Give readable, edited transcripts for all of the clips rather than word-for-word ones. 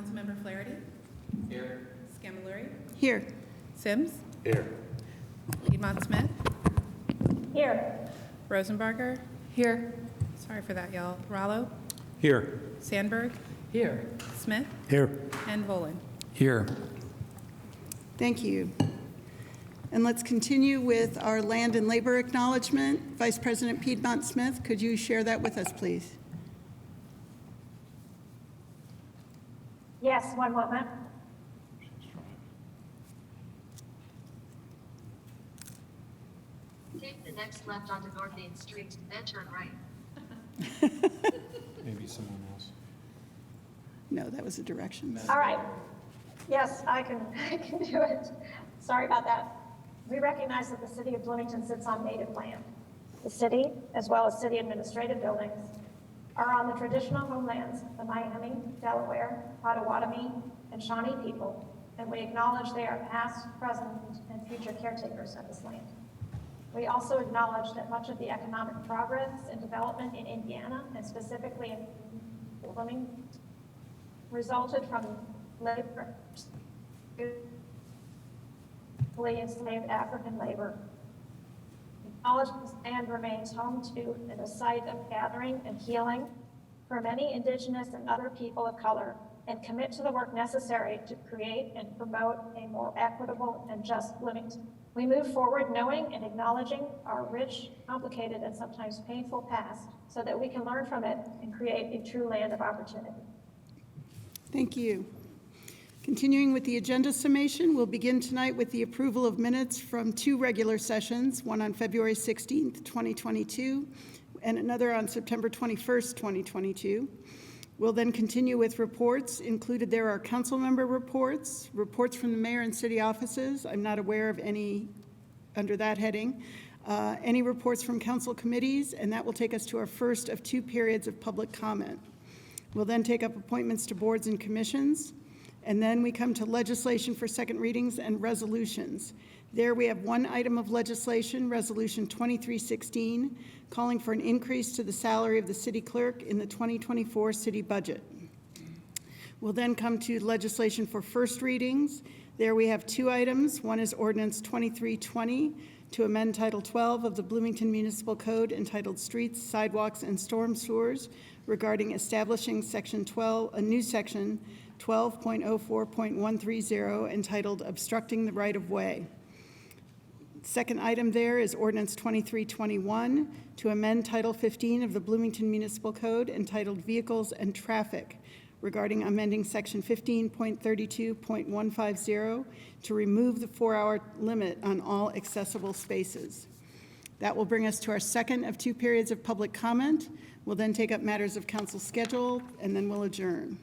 Councilmember Flaherty. Here. Scambolery. Here. Sims. Here. Piedmont Smith. Here. Rosenbarger. Here. Sorry for that, y'all. Rallo. Here. Sandberg. Here. Smith. Here. And Volin. Here. Thank you. And let's continue with our land and labor acknowledgement. Vice President Piedmont Smith, could you share that with us, please? Yes, one moment. Take the next left onto North 8th Street, then turn right. Maybe someone else. No, that was the directions. All right. Yes, I can do it. Sorry about that. We recognize that the city of Bloomington sits on native land. The city, as well as city administrative buildings, are on the traditional homelands of the Miami, Delaware, Potawatomi, and Shawnee people, and we acknowledge they are past, present, and future caretakers of this land. We also acknowledge that much of the economic progress and development in Indiana, and specifically in Bloomington, resulted from labor, enslaved African labor. Acknowledge this land remains home to and a site of gathering and healing for many indigenous and other people of color, and commit to the work necessary to create and promote a more equitable and just Bloomington. We move forward knowing and acknowledging our rich, complicated, and sometimes painful past so that we can learn from it and create a true land of opportunity. Thank you. Continuing with the agenda summation, we'll begin tonight with the approval of minutes from two regular sessions, one on February 16th, 2022, and another on September 21st, 2022. We'll then continue with reports. Included there are council member reports, reports from the mayor and city offices. I'm not aware of any under that heading. Any reports from council committees, and that will take us to our first of two periods of public comment. We'll then take up appointments to boards and commissions, and then we come to legislation for second readings and resolutions. There we have one item of legislation, Resolution 2316, calling for an increase to the salary of the city clerk in the 2024 city budget. We'll then come to legislation for first readings. There we have two items. One is Ordinance 2320 to amend Title 12 of the Bloomington Municipal Code entitled Streets, Sidewalks, and Storm Sewers regarding establishing Section 12, a new Section 12.04.130 entitled Obstructing the Right-of-Way. Second item there is Ordinance 2321 to amend Title 15 of the Bloomington Municipal Code entitled Vehicles and Traffic regarding amending Section 15.32.150 to remove the 4-hour limit on all accessible spaces. That will bring us to our second of two periods of public comment. We'll then take up matters of council schedule, and then we'll adjourn.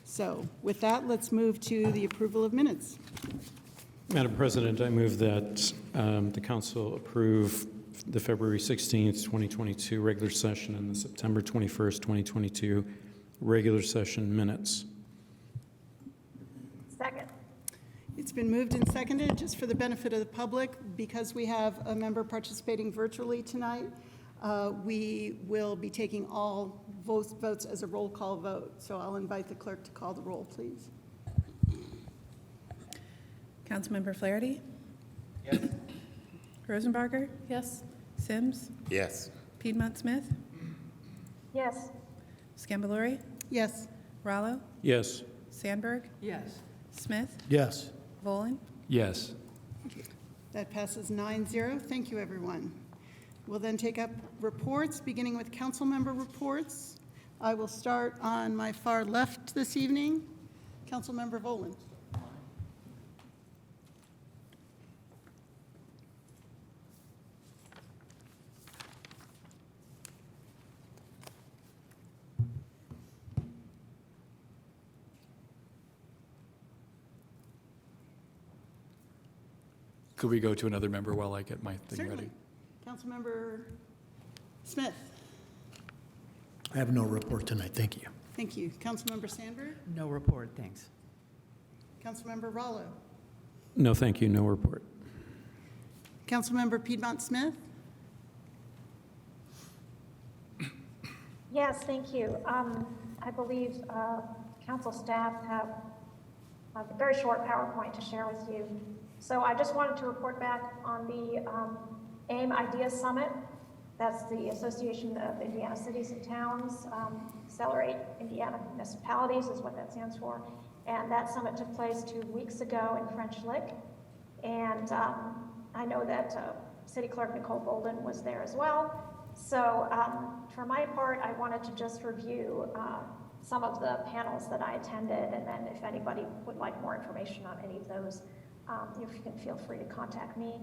So with that, let's move to the approval of minutes. Madam President, I move that the council approve the February 16th, 2022 regular session and the September 21st, 2022 regular session minutes. Second. It's been moved and seconded. Just for the benefit of the public, because we have a member participating virtually tonight, we will be taking all votes as a roll call vote. So I'll invite the clerk to call the roll, please. Councilmember Flaherty. Yes. Rosenbarger. Yes. Sims. Yes. Piedmont Smith. Yes. Scambolery. Yes. Rallo. Yes. Sandberg. Yes. Smith. Yes. Volin. Yes. That passes 9-0. Thank you, everyone. We'll then take up reports, beginning with council member reports. I will start on my far left this evening. Councilmember Volin. Could we go to another member while I get my thing Certainly. ready? Councilmember Smith. I have no report tonight, thank you. Thank you. Councilmember Sandberg. No report, thanks. Councilmember Rallo. No, thank you. No report. Councilmember Piedmont Smith. Yes, thank you. I believe council staff have a very short PowerPoint to share with you. So I just wanted to report back on the AIM Ideas Summit. That's the Association of Indiana Cities and Towns. Accelerate Indiana Municipalities is what that stands for. And that summit took place 2 weeks ago in French Lick. And I know that City Clerk Nicole Bolden was there as well. So for my part, I wanted to just review some of the panels that I attended, and then if anybody would like more information on any of those, you can feel free to contact me.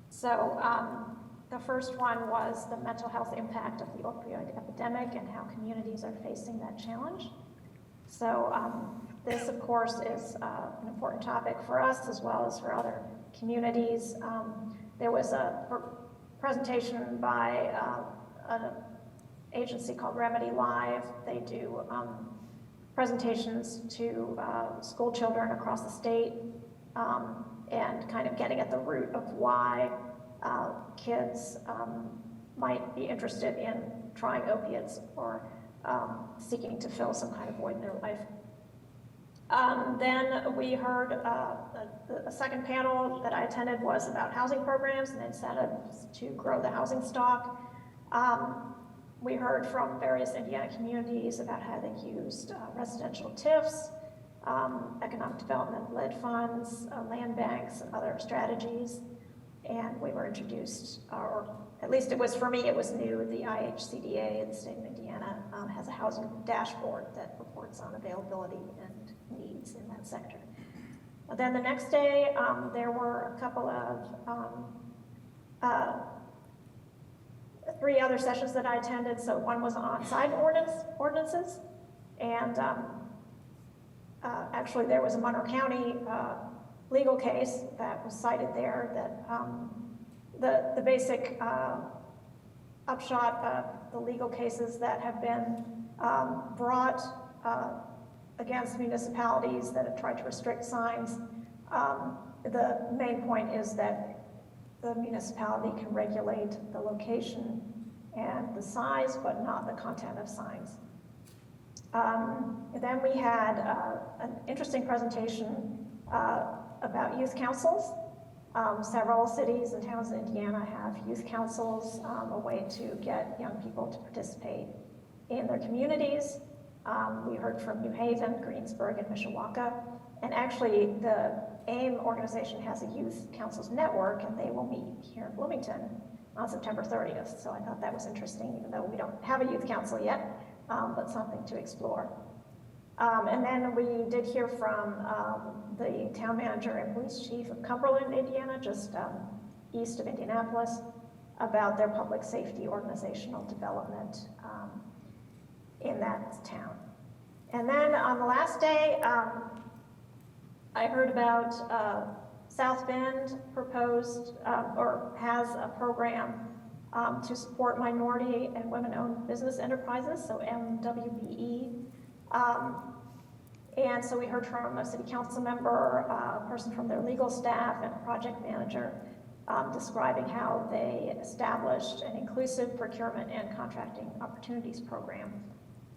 So the first one was the mental health impact of the opioid epidemic and how communities are facing that challenge. So this, of course, is an important topic for us as well as for other communities. There was a presentation by an agency called Remedy Live. They do presentations to school children across the state and kind of getting at the root of why kids might be interested in trying opiates or seeking to fill some kind of void in their life. Then we heard a second panel that I attended was about housing programs and incentives to grow the housing stock. We heard from various Indiana communities about how they used residential TIFs, economic development lead funds, land banks, and other strategies. And we were introduced, or at least it was for me, it was new, the IHCDA in the state of Indiana has a housing dashboard that reports on availability and needs in that sector. Then the next day, there were a couple of 3 other sessions that I attended. So one was on sign ordinances, and actually there was a Monroe County legal case that was cited there that the basic upshot of the legal cases that have been brought against municipalities that have tried to restrict signs. The main point is that the municipality can regulate the location and the size, but not the content of signs. Then we had an interesting presentation about youth councils. Several cities and towns in Indiana have youth councils, a way to get young people to participate in their communities. We heard from New Haven, Greensburg, and Mishawaka. And actually, the AIM organization has a youth councils network, and they will meet here in Bloomington on September 30th. So I thought that was interesting, even though we don't have a youth council yet, but something to explore. And then we did hear from the town manager and police chief of Cumberland, Indiana, just east of Indianapolis, about their public safety organizational development in that town. And then on the last day, I heard about South Bend proposed or has a program to support minority and women-owned business enterprises, so MWBE. And so we heard from a city council member, a person from their legal staff, and a project manager describing how they established an inclusive procurement and contracting opportunities program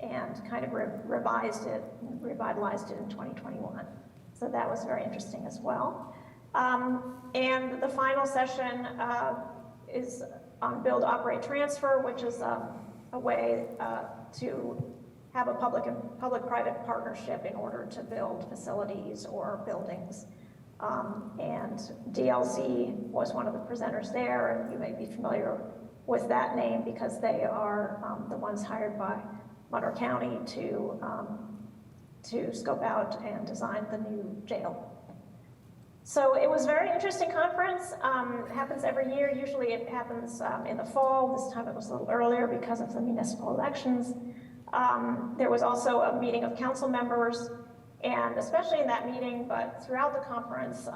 and kind of revitalized it in 2021. So that was very interesting as well. And the final session is on build, operate, transfer, which is a way to have a public-private partnership in order to build facilities or buildings. And DLZ was one of the presenters there, and you may be familiar with that name because they are the ones hired by Monroe County to scope out and design the new jail. So it was a very interesting conference. It happens every year. Usually it happens in the fall. This time it was a little earlier because of the municipal elections. There was also a meeting of council members, and especially in that meeting, but throughout the conference,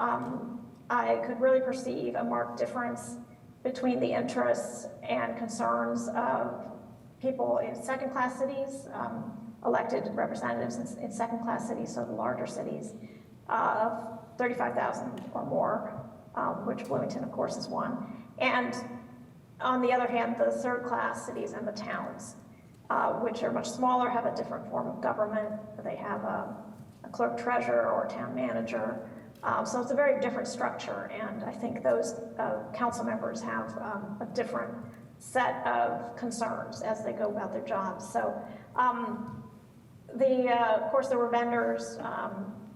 I could really perceive a marked difference between the interests and concerns of people in second-class cities, elected representatives in second-class cities, so the larger cities, of 35,000 or more, which Bloomington, of course, is one. And on the other hand, the third-class cities and the towns. which are much smaller, have a different form of government. They have a clerk treasurer or a town manager. So it's a very different structure, and I think those council members have a different set of concerns as they go about their jobs. So of course, there were vendors,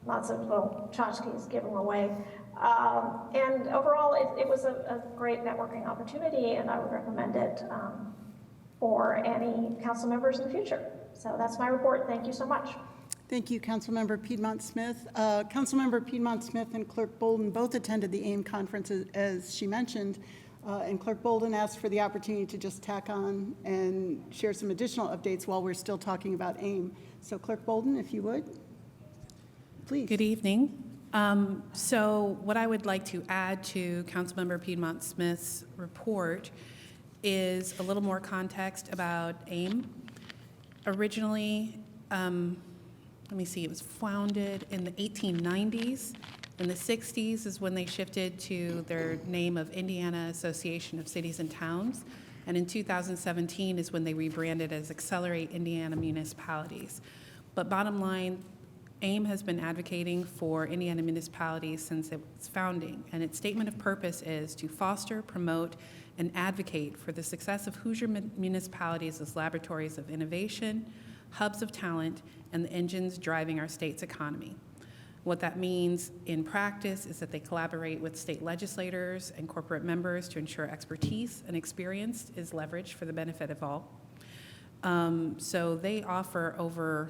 lots of little tchotchkes given away. And overall, it was a great networking opportunity, and I would recommend it for any council members in the future. So that's my report. Thank you so much. Thank you, Councilmember Piedmont Smith. Councilmember Piedmont Smith and Clerk Bolden both attended the AIM conference, as she mentioned, and Clerk Bolden asked for the opportunity to just tack on and share some additional updates while we're still talking about AIM. So Clerk Bolden, if you would, please. Good evening. So what I would like to add to Councilmember Piedmont Smith's report is a little more context about AIM. Originally, let me see, it was founded in the 1890s. In the 60s is when they shifted to their name of Indiana Association of Cities and Towns. And in 2017 is when they rebranded as Accelerate Indiana Municipalities. But bottom line, AIM has been advocating for Indiana municipalities since its founding. And its statement of purpose is to foster, promote, and advocate for the success of Hoosier municipalities as laboratories of innovation, hubs of talent, and the engines driving our state's economy. What that means in practice is that they collaborate with state legislators and corporate members to ensure expertise and experience is leveraged for the benefit of all. So they offer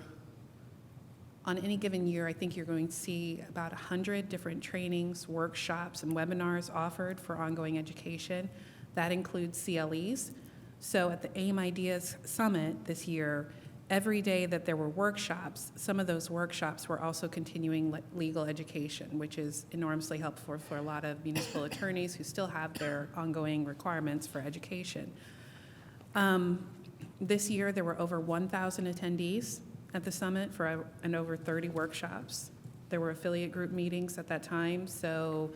on any given year, I think you're going to see about 100 different trainings, workshops, and webinars offered for ongoing education. That includes CLEs. So at the AIM Ideas Summit this year, every day that there were workshops, some of those workshops were also continuing legal education, which is enormously helpful for a lot of municipal attorneys who still have their ongoing requirements for education. This year, there were over 1,000 attendees at the summit and over 30 workshops. There were affiliate group meetings at that time, so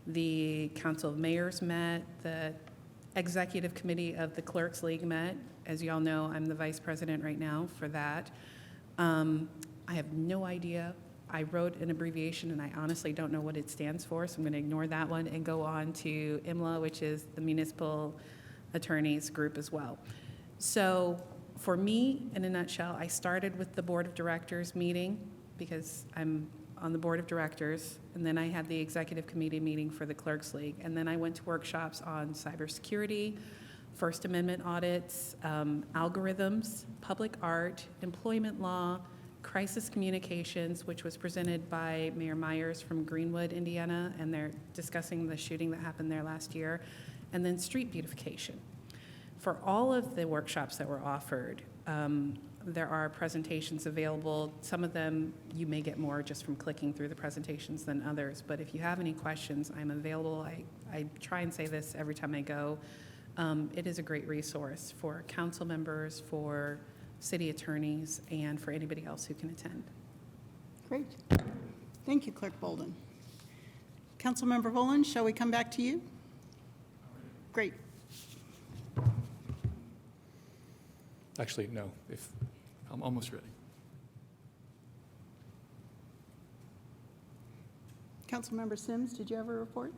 the Council of Mayors met, the Executive Committee of the Clerks League met. As you all know, I'm the vice president right now for that. I have no idea. I wrote an abbreviation, and I honestly don't know what it stands for, so I'm going to ignore that one and go on to IMLA, which is the Municipal Attorneys Group as well. So for me, in a nutshell, I started with the Board of Directors meeting because I'm on the Board of Directors, and then I had the Executive Committee meeting for the Clerks League, and then I went to workshops on cybersecurity, First Amendment audits, algorithms, public art, employment law, crisis communications, which was presented by Mayor Myers from Greenwood, Indiana, and they're discussing the shooting that happened there last year, and then street beautification. For all of the workshops that were offered, there are presentations available. Some of them you may get more just from clicking through the presentations than others, but if you have any questions, I'm available. I try and say this every time I go. It is a great resource for council members, for city attorneys, and for anybody else who can attend. Great. Thank you, Clerk Bolden. Councilmember Volan, shall we come back to you? Great. Actually, no, I'm almost ready. Councilmember Sims, did you have a report?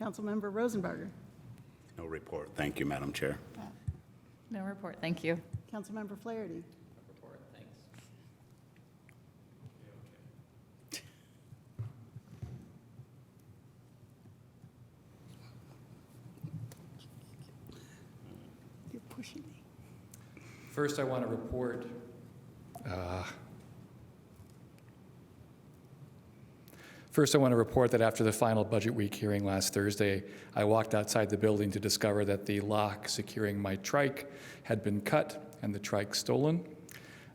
Councilmember Rosenberger. No report. Thank you, Madam Chair. No report, thank you. Councilmember Flaherty. Report, thanks. You're pushing me. First, I want to report that after the final budget week hearing last Thursday, I walked outside the building to discover that the lock securing my trike had been cut and the trike stolen.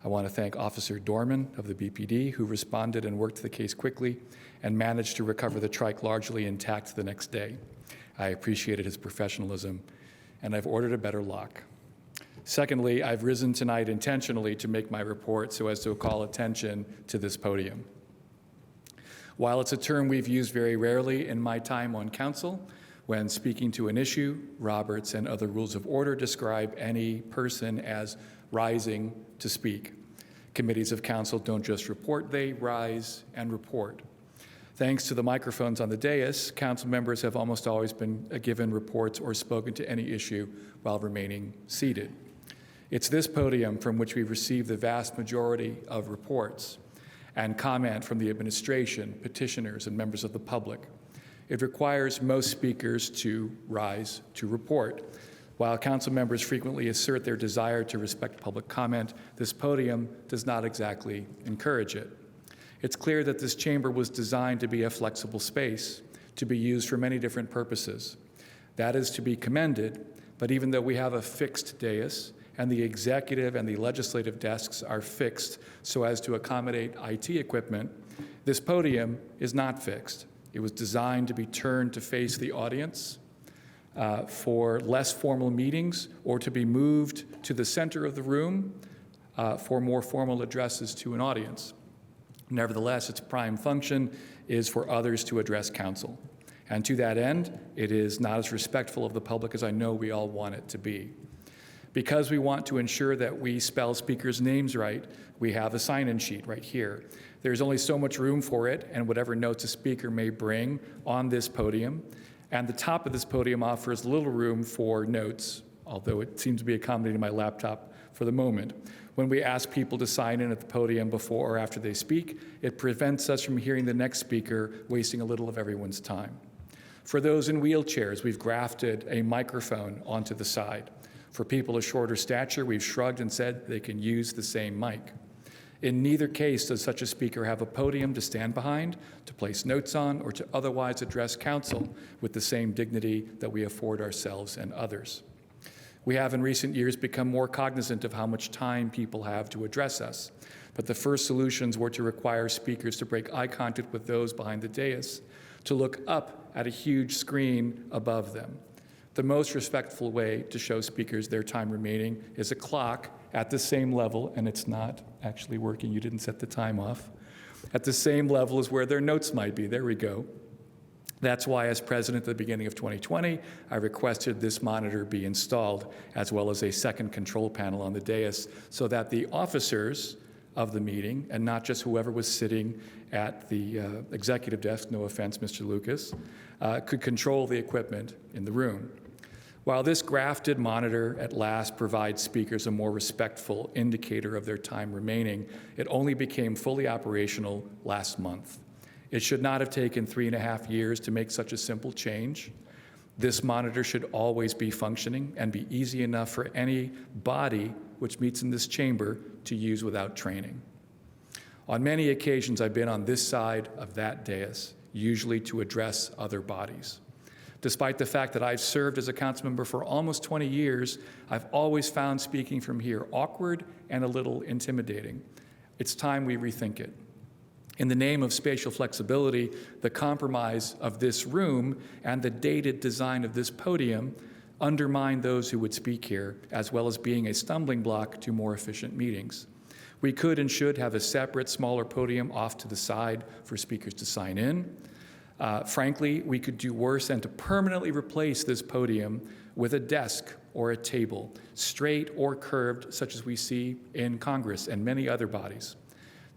I want to thank Officer Dorman of the BPD, who responded and worked the case quickly and managed to recover the trike largely intact the next day. I appreciated his professionalism, and I've ordered a better lock. Secondly, I've risen tonight intentionally to make my report so as to call attention to this podium. While it's a term we've used very rarely in my time on council, When speaking to an issue, Roberts and other rules of order describe any person as rising to speak. Committees of council don't just report, they rise and report. Thanks to the microphones on the dais, council members have almost always been given reports or spoken to any issue while remaining seated. It's this podium from which we receive the vast majority of reports and comment from the administration, petitioners, and members of the public. It requires most speakers to rise to report. While council members frequently assert their desire to respect public comment, this podium does not exactly encourage it. It's clear that this chamber was designed to be a flexible space, to be used for many different purposes. That is to be commended, but even though we have a fixed dais, and the executive and the legislative desks are fixed so as to accommodate IT equipment, this podium is not fixed. It was designed to be turned to face the audience for less formal meetings or to be moved to the center of the room for more formal addresses to an audience. Nevertheless, its prime function is for others to address council. And to that end, it is not as respectful of the public as I know we all want it to be. Because we want to ensure that we spell speakers' names right, we have a sign-in sheet right here. There's only so much room for it and whatever notes a speaker may bring on this podium. And the top of this podium offers little room for notes, although it seems to be accommodating my laptop for the moment. When we ask people to sign in at the podium before or after they speak, it prevents us from hearing the next speaker, wasting a little of everyone's time. For those in wheelchairs, we've grafted a microphone onto the side. For people of shorter stature, we've shrugged and said they can use the same mic. In neither case does such a speaker have a podium to stand behind, to place notes on, or to otherwise address council with the same dignity that we afford ourselves and others. We have in recent years become more cognizant of how much time people have to address us, but the first solutions were to require speakers to break eye contact with those behind the dais, to look up at a huge screen above them. The most respectful way to show speakers their time remaining is a clock at the same level, and it's not actually working, you didn't set the time off, at the same level as where their notes might be. There we go. That's why, as president at the beginning of 2020, I requested this monitor be installed, as well as a second control panel on the dais, so that the officers of the meeting, and not just whoever was sitting at the executive desk, no offense, Mr. Lucas, could control the equipment in the room. While this grafted monitor at last provides speakers a more respectful indicator of their time remaining, it only became fully operational last month. It should not have taken 3.5 years to make such a simple change. This monitor should always be functioning and be easy enough for any body which meets in this chamber to use without training. On many occasions, I've been on this side of that dais, usually to address other bodies. Despite the fact that I've served as a council member for almost 20 years, I've always found speaking from here awkward and a little intimidating. It's time we rethink it. In the name of spatial flexibility, the compromise of this room and the dated design of this podium undermine those who would speak here, as well as being a stumbling block to more efficient meetings. We could and should have a separate, smaller podium off to the side for speakers to sign in. Frankly, we could do worse than to permanently replace this podium with a desk or a table, straight or curved, such as we see in Congress and many other bodies.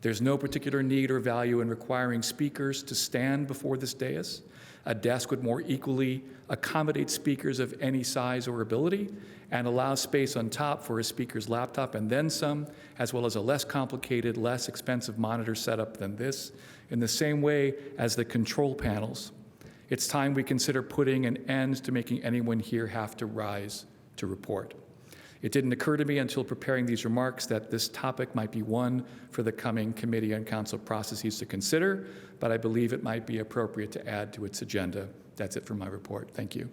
There's no particular need or value in requiring speakers to stand before this dais. A desk would more equally accommodate speakers of any size or ability and allow space on top for a speaker's laptop and then some, as well as a less complicated, less expensive monitor setup than this, in the same way as the control panels. It's time we consider putting an end to making anyone here have to rise to report. It didn't occur to me until preparing these remarks that this topic might be one for the coming committee and council processes to consider, but I believe it might be appropriate to add to its agenda. That's it for my report. Thank you.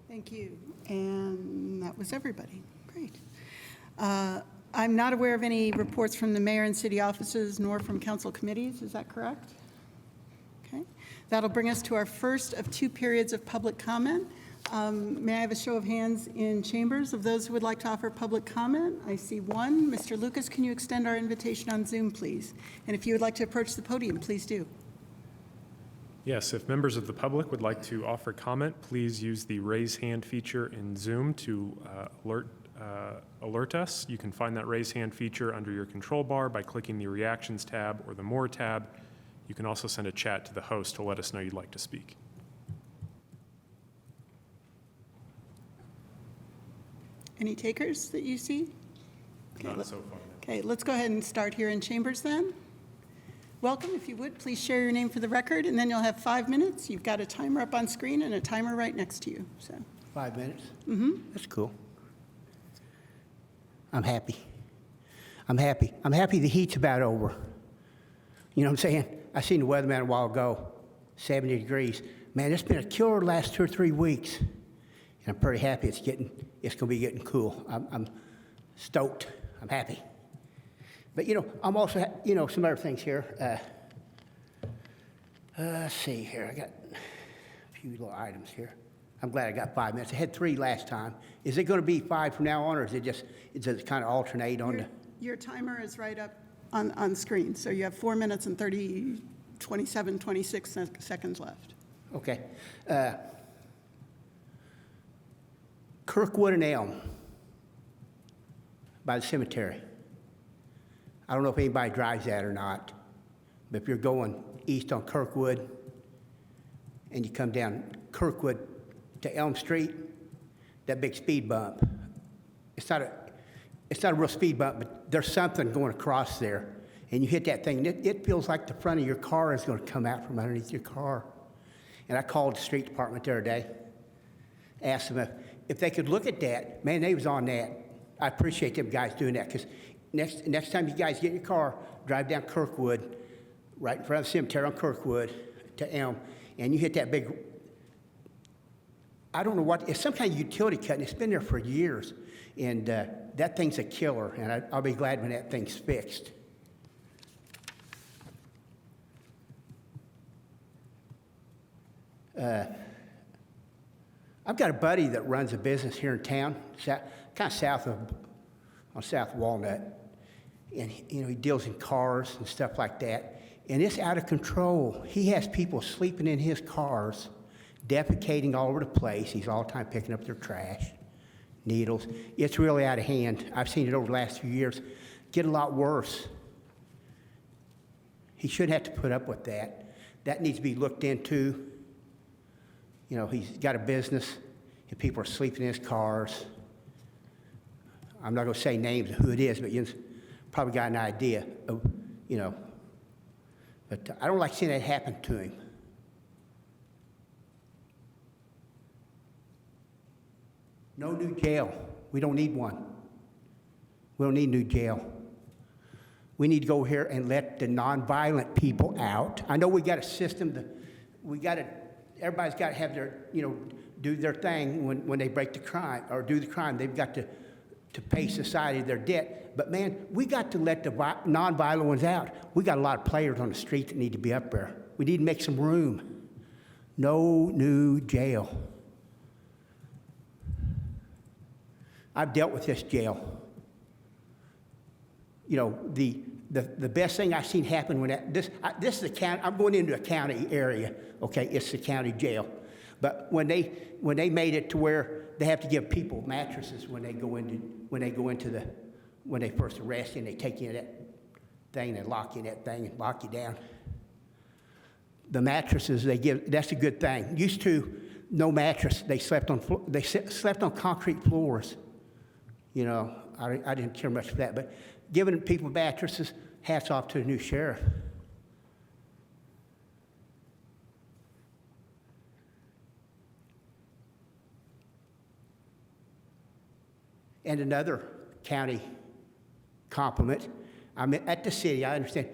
Thank you. And that was everybody. Great. I'm not aware of any reports from the mayor and city offices nor from council committees. Is that correct? Okay. That'll bring us to our first of 2 periods of public comment. May I have a show of hands in chambers of those who would like to offer public comment? I see one. Mr. Lucas, can you extend our invitation on Zoom, please? And if you would like to approach the podium, please do. Yes, if members of the public would like to offer comment, please use the raise hand feature in Zoom to alert us. You can find that raise hand feature under your control bar by clicking the Reactions tab or the More tab. You can also send a chat to the host to let us know you'd like to speak. Any takers that you see? Not so far. Okay, let's go ahead and start here in chambers then. Welcome, if you would, please share your name for the record, and then you'll have 5 minutes. You've got a timer up on screen and a timer right next to you, so. 5 minutes? Mm-hmm. That's cool. I'm happy. I'm happy the heat's about over. You know what I'm saying? I seen the weatherman a while ago, 70 degrees. Man, it's been a killer the last 2 or 3 weeks. And I'm pretty happy it's going to be getting cool. I'm stoked. I'm happy. But, I'm also, some other things here. Let's see here. I got a few little items here. I'm glad I got 5 minutes. I had 3 last time. Is it going to be 5 from now on, or does it kind of alternate on the? Your timer is right up on screen, so you have 4 minutes and 26 seconds left. Okay. Kirkwood and Elm by the cemetery. I don't know if anybody drives that or not, but if you're going east on Kirkwood and you come down Kirkwood to Elm Street, that big speed bump, it's not a real speed bump, but there's something going across there, and you hit that thing, it feels like the front of your car is going to come out from underneath your car. And I called the street department the other day, asked them if they could look at that. Man, they was on that. I appreciate them guys doing that, because next time you guys get in your car, drive down Kirkwood, right in front of the cemetery on Kirkwood to Elm, and you hit that big, I don't know what, it's some kind of utility cut, and it's been there for years, and that thing's a killer, and I'll be glad when that thing's fixed. I've got a buddy that runs a business here in town, kind of south of, on South Walnut, and he deals in cars and stuff like that, and it's out of control. He has people sleeping in his cars, defecating all over the place. He's all the time picking up their trash, needles. It's really out of hand. I've seen it over the last few years get a lot worse. He shouldn't have to put up with that. That needs to be looked into. He's got a business, and people are sleeping in his cars. I'm not going to say names of who it is, but you've probably got an idea of, But I don't like seeing that happen to him. No new jail. We don't need one. We don't need new jail. We need to go here and let the nonviolent people out. I know we got a system everybody's got to have their, do their thing when they break the crime or do the crime. They've got to pay society their debt. But man, we got to let the nonviolent ones out. We got a lot of players on the street that need to be up there. We need to make some room. No new jail. I've dealt with this jail. The best thing I've seen happen when this is a county. I'm going into a county area. Okay, it's the county jail. But when they made it to where they have to give people mattresses when they first arrest you, and they take you in that thing and lock you in that thing and lock you down. The mattresses they give, that's a good thing. Used to, no mattress. They slept on concrete floors. I didn't care much for that, but giving people mattresses, hats off to the new sheriff. And another county compliment. I'm at the city, I understand.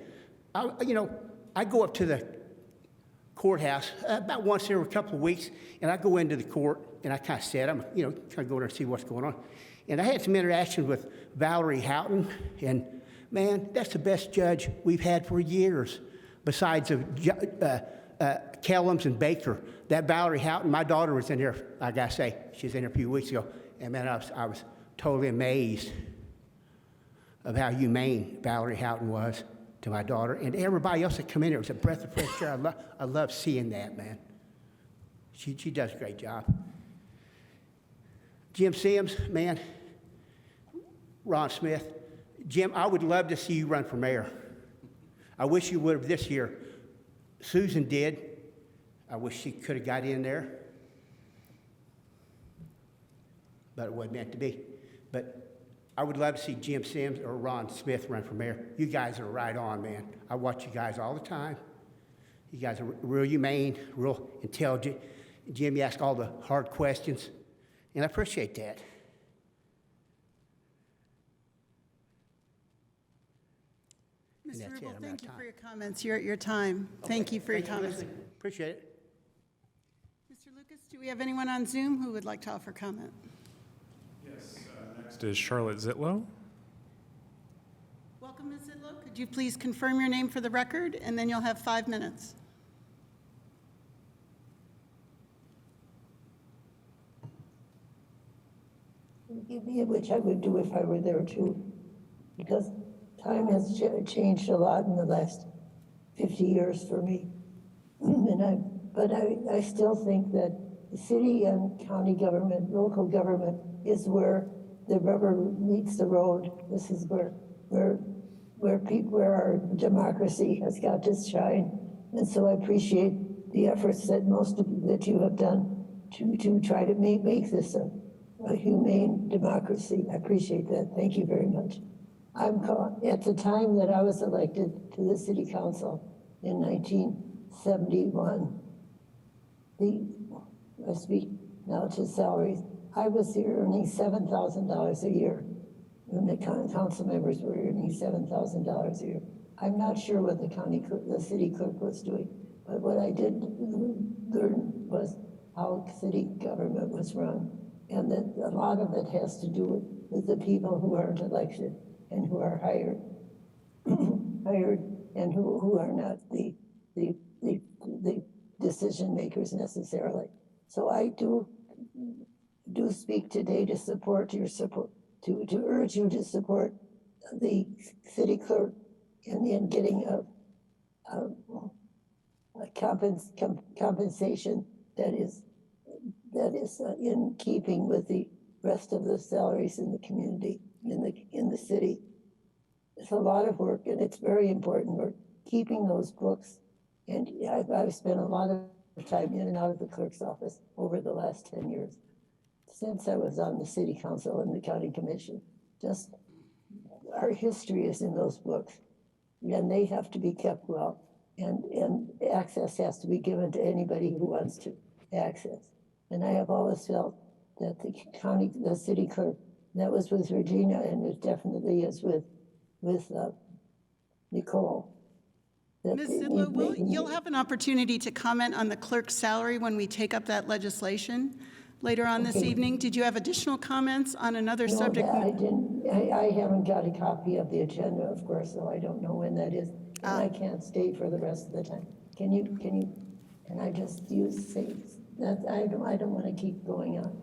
I go up to the courthouse about once every couple of weeks, and I go into the court, and I kind of sit. I'm, kind of go there and see what's going on. And I had some interactions with Valerie Houghton, and man, that's the best judge we've had for years, besides Kellums and Baker. That Valerie Houghton, my daughter was in there, I gotta say, she was in there a few weeks ago, and man, I was totally amazed of how humane Valerie Houghton was. to my daughter, and everybody else that come in there. It was a breath of fresh air. I love seeing that, man. She does a great job. Jim Sims, man, Ron Smith. Jim, I would love to see you run for mayor. I wish you would have this year. Susan did. I wish she could have got in there, but it wasn't meant to be. But I would love to see Jim Sims or Ron Smith run for mayor. You guys are right on, man. I watch you guys all the time. You guys are real humane, real intelligent. Jim, you ask all the hard questions, and I appreciate that. Mr. Rubel, thank you for your comments. You're at your time. Thank you for your comments. Appreciate it. Mr. Lucas, do we have anyone on Zoom who would like to offer comment? Yes. Next is Charlotte Zitlow. Welcome, Ms. Zitlow. Could you please confirm your name for the record, and then you'll have 5 minutes. Give me which I would do if I were there too, because time has changed a lot in the last 50 years for me. But I still think that the city and county government, local government, is where the rubber meets the road. This is where our democracy has got to shine. And so I appreciate the efforts that that you have done to try to make this a humane democracy. I appreciate that. Thank you very much. At the time that I was elected to the city council in 1971, I speak now to salaries, I was earning $7,000 a year, and the council members were earning $7,000 a year. I'm not sure what the city clerk was doing, but what I did learn was how city government was run, and that a lot of it has to do with the people who aren't elected and who are hired, and who are not the decision makers necessarily. So I do speak today to support your support, to urge you to support the city clerk in getting a compensation that is in keeping with the rest of the salaries in the community, in the city. It's a lot of work, and it's very important work, keeping those books. And I've spent a lot of time in and out of the clerk's office over the last 10 years, since I was on the city council and the county commission. Just our history is in those books, and they have to be kept well, and access has to be given to anybody who wants to access. And I have always felt that the city clerk, that was with Regina, and it definitely is with Nicole. Ms. Zitlow, you'll have an opportunity to comment on the clerk's salary when we take up that legislation later on this evening. Did you have additional comments on another subject? No, I didn't. I haven't got a copy of the agenda, of course, so I don't know when that is. And I can't stay for the rest of the time. Can I just say that I don't want to keep going on.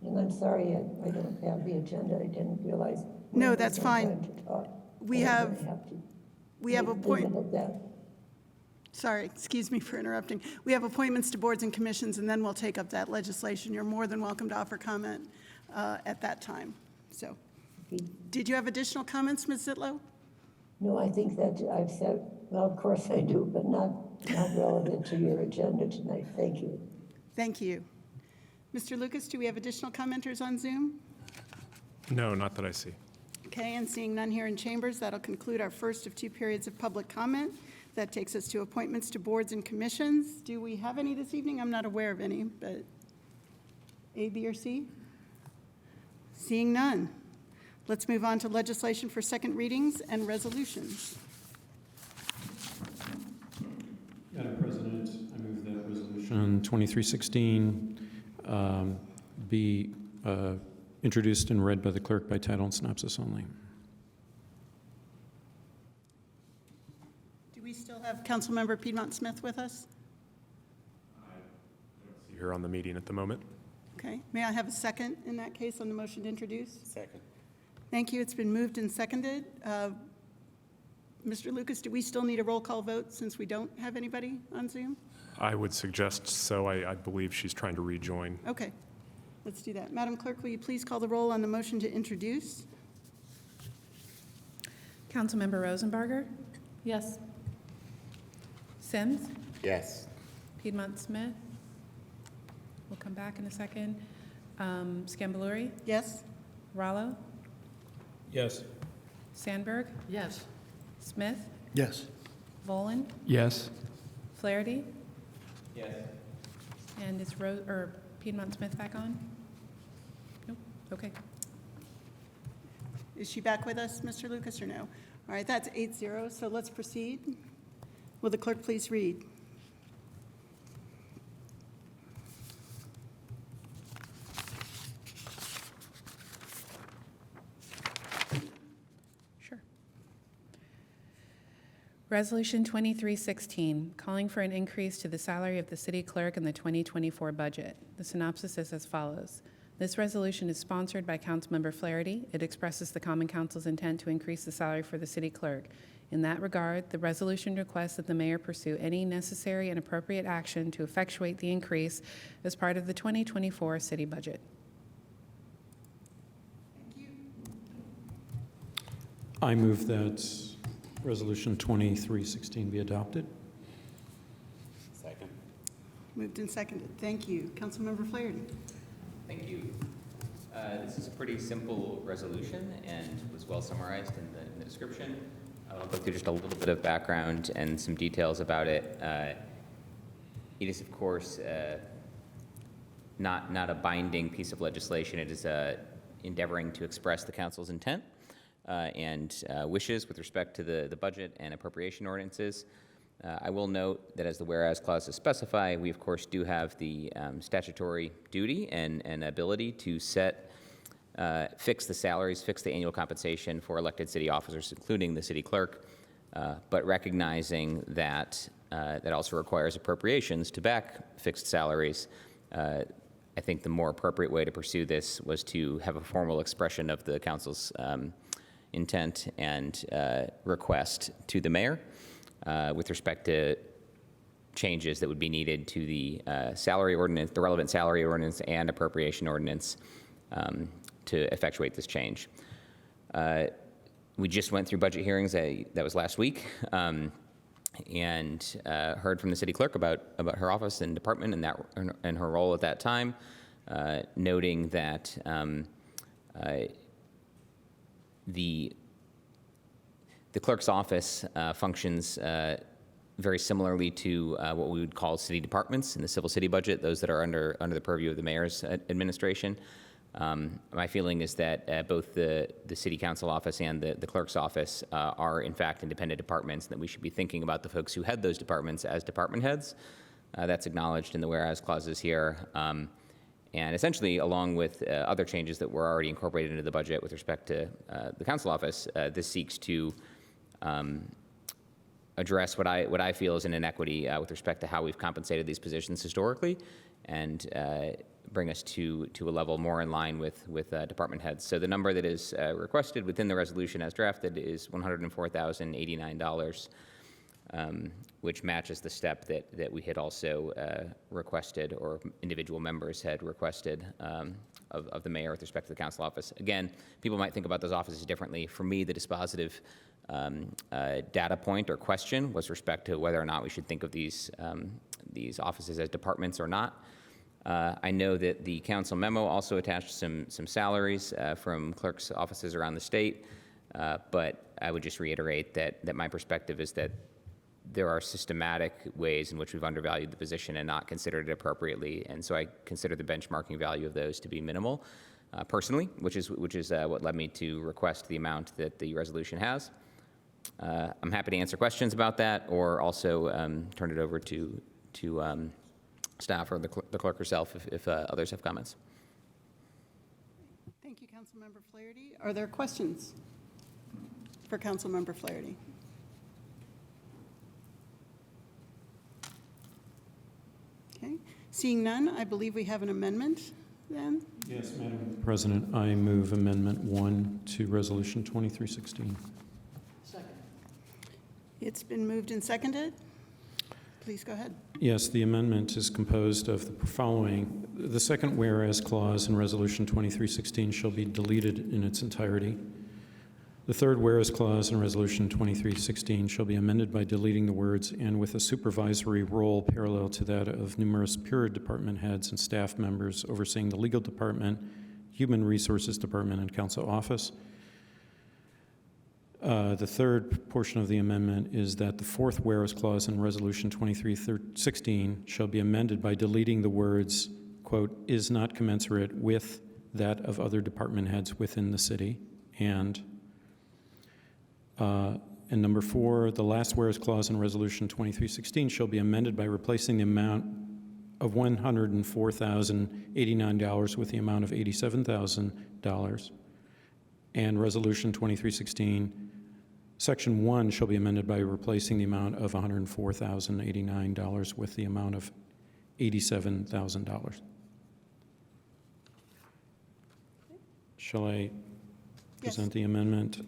And I'm sorry I don't have the agenda. I didn't realize. No, that's fine. We have Sorry, excuse me for interrupting. We have appointments to boards and commissions, and then we'll take up that legislation. You're more than welcome to offer comment at that time. So, did you have additional comments, Ms. Zitlow? No, I think that I've said, well, of course I do, but not relevant to your agenda tonight. Thank you. Thank you. Mr. Lucas, do we have additional commenters on Zoom? No, not that I see. Okay, and seeing none here in chambers, that'll conclude our first of 2 periods of public comment. That takes us to appointments to boards and commissions. Do we have any this evening? I'm not aware of any, but A, B, or C? Seeing none. Let's move on to legislation for second readings and resolutions. Madam President, I move that Resolution 2316 be introduced and read by the clerk by title and synopsis only. Do we still have Councilmember Piedmont Smith with us? I don't see her on the meeting at the moment. Okay, may I have a second in that case on the motion to introduce? Second. Thank you, it's been moved and seconded. Mr. Lucas, do we still need a roll call vote since we don't have anybody on Zoom? I would suggest so. I believe she's trying to rejoin. Okay, let's do that. Madam Clerk, will you please call the roll on the motion to introduce? Councilmember Rosenbarger, Yes. Sims, Yes. Piedmont Smith. We'll come back in a second. Scambaluri, Yes? Rallo, Yes. Sandberg, Yes. Smith, Yes. Volin, Yes. Flaherty, Yes. and is Piedmont Smith back on? Nope, okay. Is she back with us, Mr. Lucas, or no? All right, that's 8-0, so let's proceed. Will the clerk please read? Sure. Resolution 2316, calling for an increase to the salary of the city clerk in the 2024 budget. The synopsis is as follows. This resolution is sponsored by Councilmember Flaherty. It expresses the Common Council's intent to increase the salary for the city clerk. In that regard, the resolution requests that the mayor pursue any necessary and appropriate action to effectuate the increase as part of the 2024 city budget. I move that Resolution 2316 be adopted. Second. Moved and seconded. Thank you. Councilmember Flaherty. Thank you. This is a pretty simple resolution and was well summarized in the description. I'll go through just a little bit of background and some details about it. It is, of course, not a binding piece of legislation. It is endeavoring to express the council's intent and wishes with respect to the budget and appropriation ordinances. I will note that as the whereas clauses specify, we of course do have the statutory duty and ability to fix the salaries, fix the annual compensation for elected city officers, including the city clerk, but recognizing that that also requires appropriations to back fixed salaries. I think the more appropriate way to pursue this was to have a formal expression of the council's intent and request to the mayor with respect to changes that would be needed to the salary ordinance, the relevant salary ordinance and appropriation ordinance to effectuate this change. We just went through budget hearings, that was last week, and heard from the city clerk about her office and department and her role at that time, noting that the clerk's office functions very similarly to what we would call city departments in the civil city budget, those that are under the purview of the mayor's administration. My feeling is that both the city council office and the clerk's office are in fact independent departments, and that we should be thinking about the folks who head those departments as department heads. That's acknowledged in the whereas clauses here. And essentially, along with other changes that were already incorporated into the budget with respect to the council office, this seeks to address what I feel is an inequity with respect to how we've compensated these positions historically, and bring us to a level more in line with department heads. So the number that is requested within the resolution as drafted is $104,089, which matches the step that we had also requested, or individual members had requested of the mayor with respect to the council office. Again, people might think about those offices differently. For me, the dispositive data point or question was respect to whether or not we should think of these offices as departments or not. I know that the council memo also attached some salaries from clerks' offices around the state, but I would just reiterate that my perspective is that there are systematic ways in which we've undervalued the position and not considered it appropriately, and so I consider the benchmarking value of those to be minimal, personally, which is what led me to request the amount that the resolution has. I'm happy to answer questions about that, or also turn it over to staff or the clerk herself if others have comments. Thank you, Councilmember Flaherty. Are there questions for Councilmember Flaherty? Okay. Seeing none, I believe we have an amendment then. Yes, Madam President, I move Amendment 1 to Resolution 2316. It's been moved and seconded. Please go ahead. Yes, the amendment is composed of the following. The second whereas clause in Resolution 2316 shall be deleted in its entirety. The third whereas clause in Resolution 2316 shall be amended by deleting the words "and with a supervisory role parallel to that of numerous peer department heads and staff members overseeing the legal department, human resources department, and council office." The third portion of the amendment is that the fourth whereas clause in Resolution 2316 shall be amended by deleting the words, quote, "is not commensurate with that of other department heads within the city," and number four, the last whereas clause in Resolution 2316 shall be amended by replacing the amount of $104,089 with the amount of $87,000. And Resolution 2316, Section 1 shall be amended by replacing the amount of $104,089 with the amount of $87,000. Shall I present the amendment?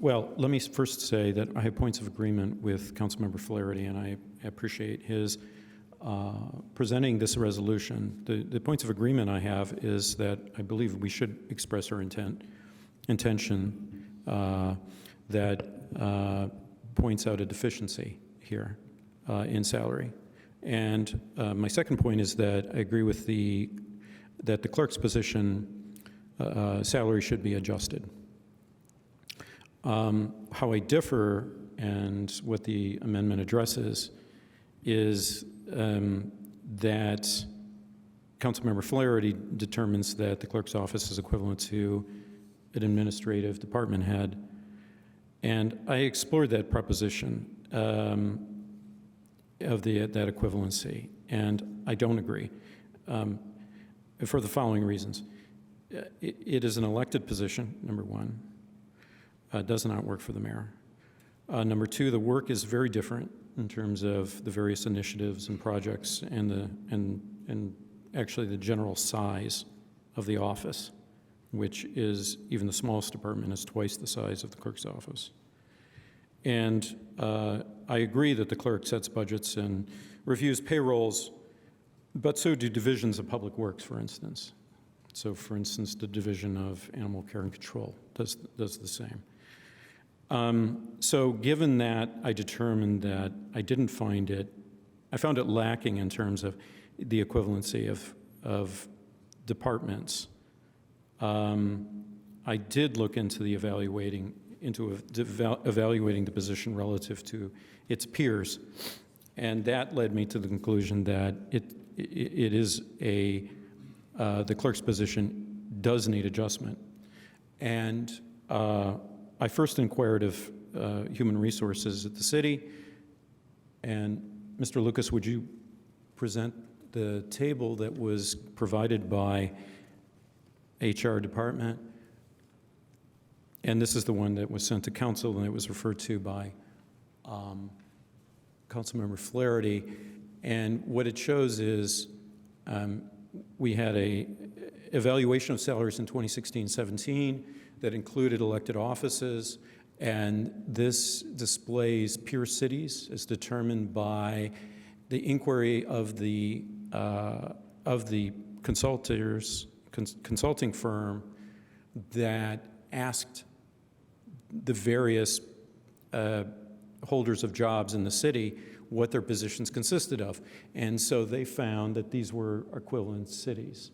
Well, let me first say that I have points of agreement with Councilmember Flaherty, and I appreciate his presenting this resolution. The points of agreement I have is that I believe we should express our intention that points out a deficiency here in salary. And my second point is that I agree with that the clerk's position salary should be adjusted. How I differ and what the amendment addresses is that Councilmember Flaherty determines that the clerk's office is equivalent to an administrative department head. And I explored that proposition of that equivalency, and I don't agree for the following reasons. It is an elected position, number one. Does not work for the mayor. Number two, the work is very different in terms of the various initiatives and projects and actually the general size of the office, which is, even the smallest department is twice the size of the clerk's office. And I agree that the clerk sets budgets and reviews payrolls, but so do divisions of public works, for instance. So, for instance, the Division of Animal Care and Control does the same. So given that, I determined that I found it lacking in terms of the equivalency of departments. I did look into evaluating the position relative to its peers, and that led me to the conclusion that the clerk's position does need adjustment. And I first inquired of human resources at the city, and Mr. Lucas, would you present the table that was provided by HR department? And this is the one that was sent to council, and it was referred to by Councilmember Flaherty. And what it shows is we had a evaluation of salaries in 2016-17 that included elected offices, and this displays peer cities as determined by the inquiry of the consulting firm that asked the various holders of jobs in the city what their positions consisted of. And so they found that these were equivalent cities.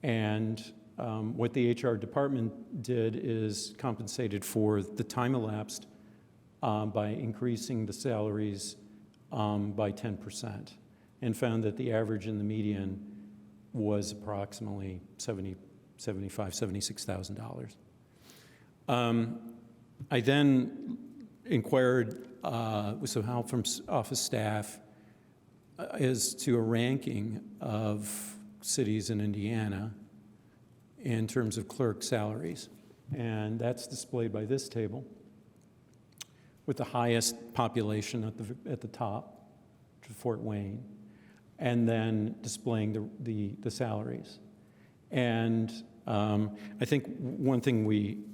And what the HR department did is compensated for the time elapsed by increasing the salaries by 10%, and found that the average and the median was approximately $76,000. I then inquired with some help from office staff as to a ranking of cities in Indiana in terms of clerk salaries. And that's displayed by this table, with the highest population at the top, to Fort Wayne, and then displaying the salaries. And I think one thing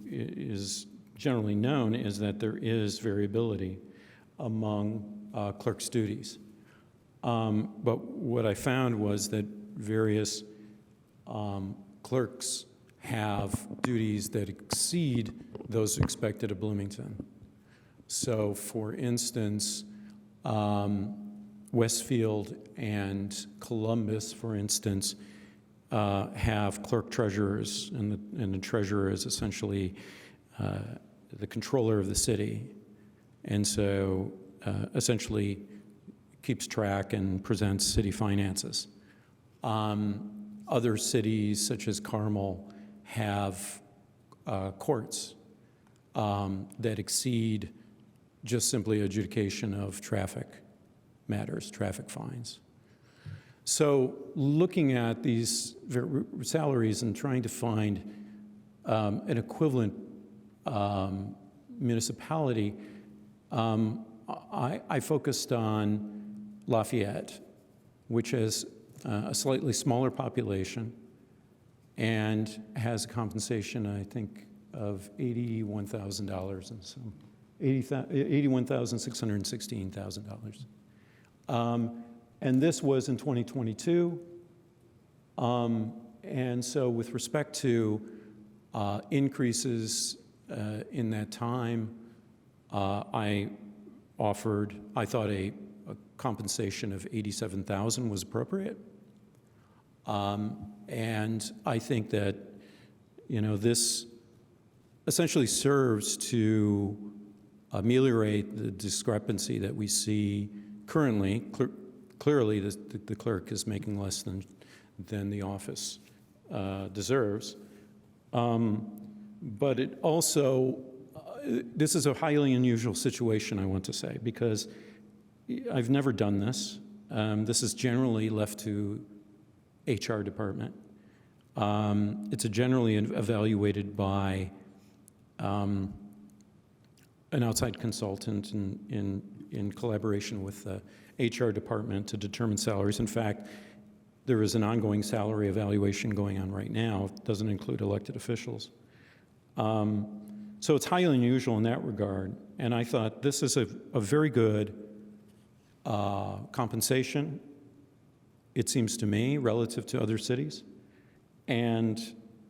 is generally known is that there is variability among clerk's duties. But what I found was that various clerks have duties that exceed those expected of Bloomington. So, for instance, Westfield and Columbus, for instance, have clerk treasurers, and the treasurer is essentially the controller of the city, and so essentially keeps track and presents city finances. Other cities, such as Carmel, have courts that exceed just simply adjudication of traffic matters, traffic fines. So looking at these salaries and trying to find an equivalent municipality, I focused on Lafayette, which has a slightly smaller population and has a compensation, I think, of $81,000 and some $81,616,000. And this was in 2022. And so with respect to increases in that time, I thought a compensation of $87,000 was appropriate. And I think that, this essentially serves to ameliorate the discrepancy that we see currently. Clearly, the clerk is making less than the office deserves. But it also, this is a highly unusual situation, I want to say, because I've never done this. This is generally left to HR department. It's generally evaluated by an outside consultant in collaboration with the HR department to determine salaries. In fact, there is an ongoing salary evaluation going on right now. It doesn't include elected officials. So it's highly unusual in that regard. And I thought this is a very good compensation, it seems to me, relative to other cities. And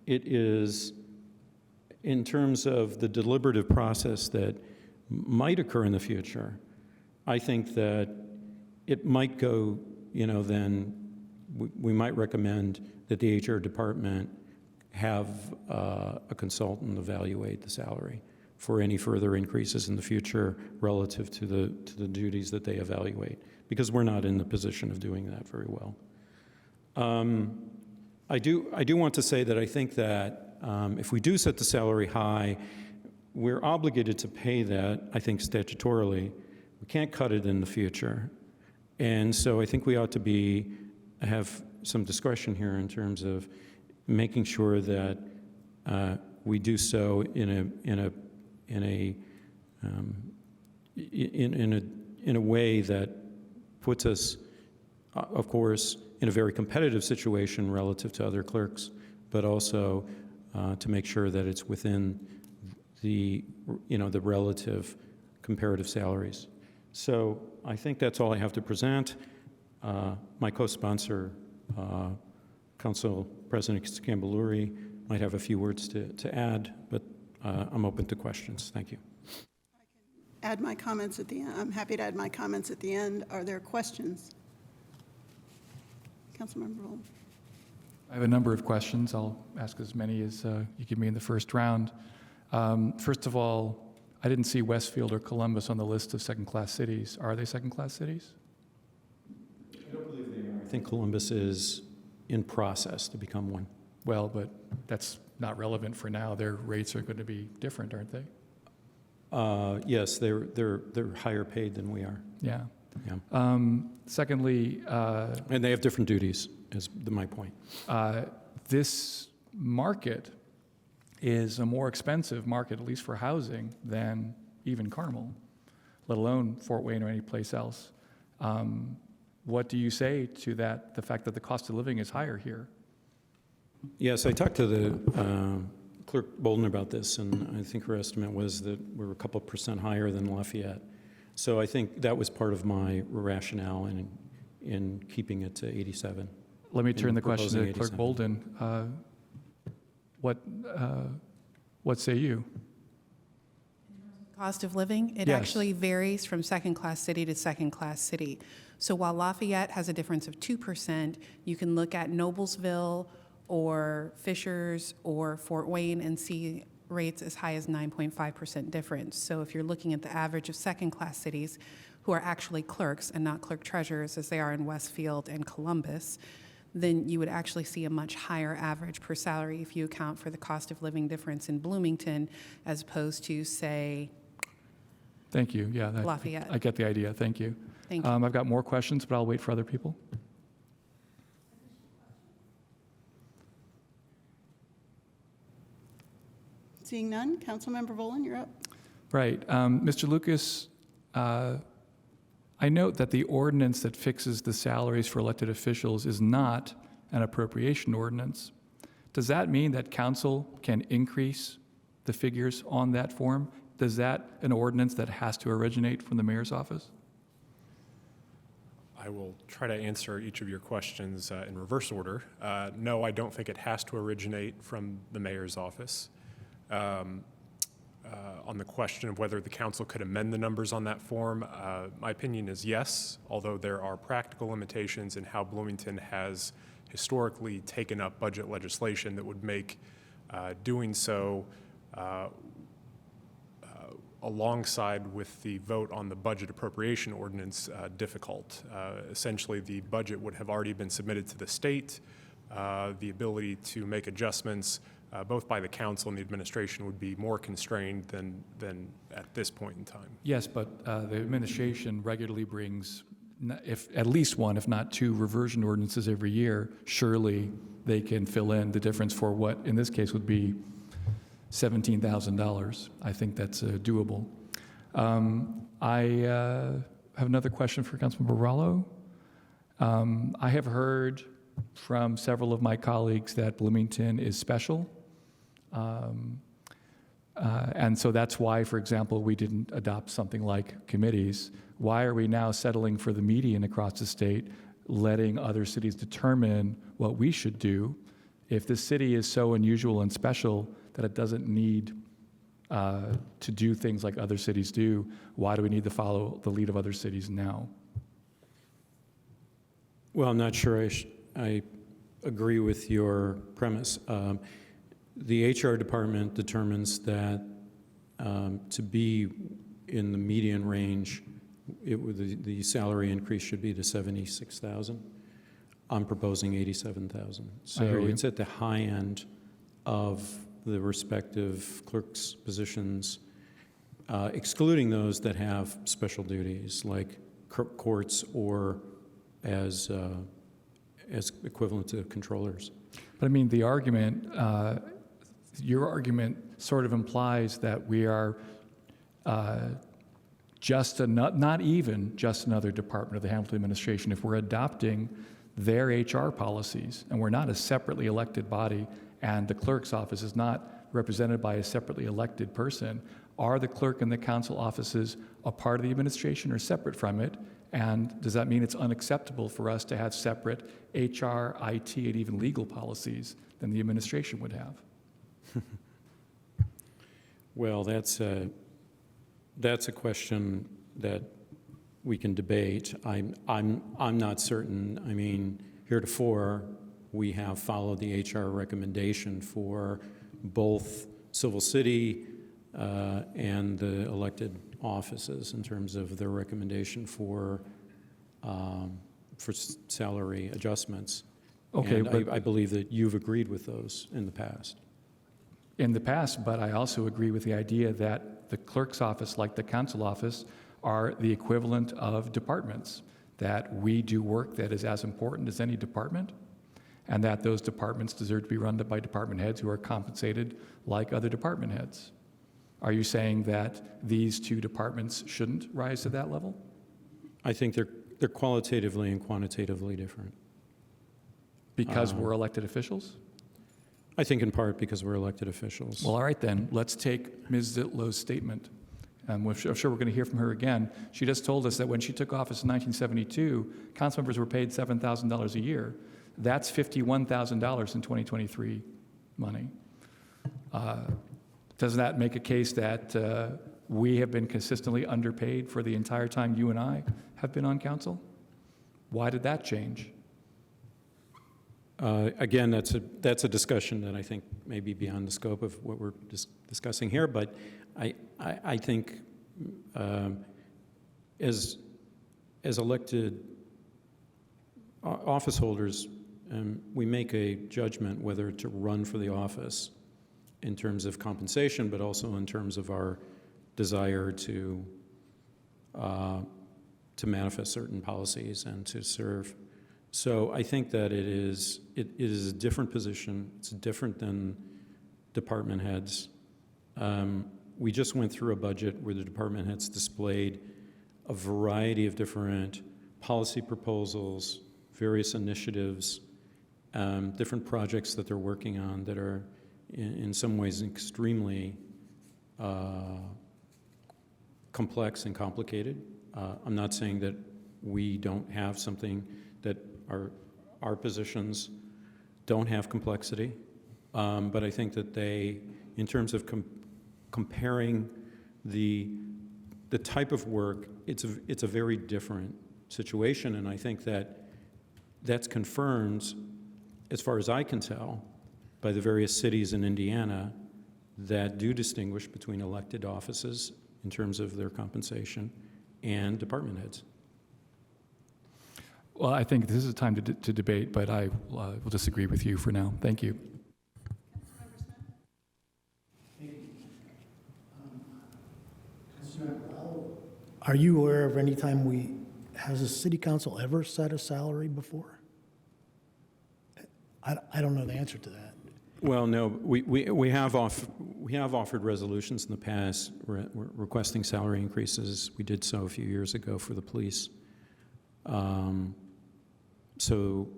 it is, in terms of the deliberative process that might occur in the future, I think that it might go, then we might recommend that the HR department have a consultant evaluate the salary for any further increases in the future relative to the duties that they evaluate, because we're not in the position of doing that very well. I do want to say that I think that if we do set the salary high, we're obligated to pay that, I think, statutorily. We can't cut it in the future. And so I think we ought to have some discretion here in terms of making sure that we do so in a way that puts us, of course, in a very competitive situation relative to other clerks, but also to make sure that it's within the relative comparative salaries. So I think that's all I have to present. My co-sponsor, Council President Scambaluri, might have a few words to add, but I'm open to questions. Thank you. Add my comments at the end. I'm happy to add my comments at the end. Are there questions? Councilmember Holm. I have a number of questions. I'll ask as many as you give me in the first round. First of all, I didn't see Westfield or Columbus on the list of second-class cities. Are they second-class cities? I don't believe they are. I think Columbus is in process to become one. Well, but that's not relevant for now. Their rates are going to be different, aren't they? Yes, they're higher paid than we are. Yeah. Yeah. Secondly, and they have different duties, is my point. This market is a more expensive market, at least for housing, than even Carmel, let alone Fort Wayne or any place else. What do you say to that, the fact that the cost of living is higher here? Yes, I talked to the Clerk Bolden about this, and I think her estimate was that we're a couple % higher than Lafayette. So I think that was part of my rationale in keeping it to 87. Let me turn in the question to proposing Clerk 87. Bolden. What say you? Cost of living, it Yes. actually varies from second-class city to second-class city. So while Lafayette has a difference of 2%, you can look at Noblesville or Fishers or Fort Wayne and see rates as high as 9.5% difference. So if you're looking at the average of second-class cities who are actually clerks and not clerk treasurers as they are in Westfield and Columbus, then you would actually see a much higher average per salary if you account for the cost of living difference in Bloomington as opposed to, say, Thank you. Yeah, Lafayette. I get the idea. Thank you. Thank you. I've got more questions, but I'll wait for other people. Seeing none, Councilmember Volin, you're up. Right. Mr. Lucas, I note that the ordinance that fixes the salaries for elected officials is not an appropriation ordinance. Does that mean that council can increase the figures on that form? Is that an ordinance that has to originate from the mayor's office? I will try to answer each of your questions in reverse order. No, I don't think it has to originate from the mayor's office. On the question of whether the council could amend the numbers on that form, my opinion is yes, although there are practical limitations in how Bloomington has historically taken up budget legislation that would make doing so alongside with the vote on the budget appropriation ordinance difficult. Essentially, the budget would have already been submitted to the state. The ability to make adjustments both by the council and the administration would be more constrained than at this point in time. Yes, but the administration regularly brings if at least one, if not two, reversion ordinances every year. Surely they can fill in the difference for what, in this case, would be $17,000. I think that's doable. I have another question for Councilmember Rallo. I have heard from several of my colleagues that Bloomington is special. And so that's why, for example, we didn't adopt something like committees. Why are we now settling for the median across the state, letting other cities determine what we should do? If the city is so unusual and special that it doesn't need to do things like other cities do, why do we need to follow the lead of other cities now? Well, I'm not sure I agree with your premise. The HR department determines that to be in the median range, the salary increase should be to $76,000. I'm proposing $87,000. So it's at the high end of the respective clerks' positions, excluding those that have special duties like courts or as equivalent to controllers. But I mean, the argument, your argument sort of implies that we are not even just another department of the Hamilton administration. If we're adopting their HR policies and we're not a separately elected body and the clerk's office is not represented by a separately elected person, are the clerk and the council offices a part of the administration or separate from it? And does that mean it's unacceptable for us to have separate HR, IT, and even legal policies than the administration would have? Well, that's a question that we can debate. I'm not certain. I mean, heretofore, we have followed the HR recommendation for both Civil City and the elected offices in terms of their recommendation for salary adjustments. Okay, and but I believe that you've agreed with those in the past. In the past, but I also agree with the idea that the clerk's office, like the council office, are the equivalent of departments, that we do work that is as important as any department, and that those departments deserve to be run by department heads who are compensated like other department heads. Are you saying that these two departments shouldn't rise to that level? I think they're qualitatively and quantitatively different. Because we're elected officials? I think in part because we're elected officials. Well, all right then, let's take Ms. Zitlow's statement I'm sure we're going to hear from her again. She just told us that when she took office in 1972, council members were paid $7,000 a year. That's $51,000 in 2023 money. Does that make a case that we have been consistently underpaid for the entire time you and I have been on council? Why did that change? Again, that's a discussion that I think may be beyond the scope of what we're discussing here, but I think as elected office holders, we make a judgment whether to run for the office in terms of compensation, but also in terms of our desire to manifest certain policies and to serve. So I think that it is a different position. It's different than department heads. We just went through a budget where the department heads displayed a variety of different policy proposals, various initiatives, different projects that they're working on that are in some ways extremely complex and complicated. I'm not saying that we don't have something that our positions don't have complexity, but I think that they, in terms of comparing the type of work, it's a very different situation, and I think that's confirmed, as far as I can tell, by the various cities in Indiana that do distinguish between elected offices in terms of their compensation and department heads. Well, I think this is a time to debate, but I will disagree with you for now. Thank you. Are you aware of any time has the city council ever set a salary before? I don't know the answer to that. Well, no, we have offered resolutions in the past requesting salary increases. We did so a few years ago for the police. So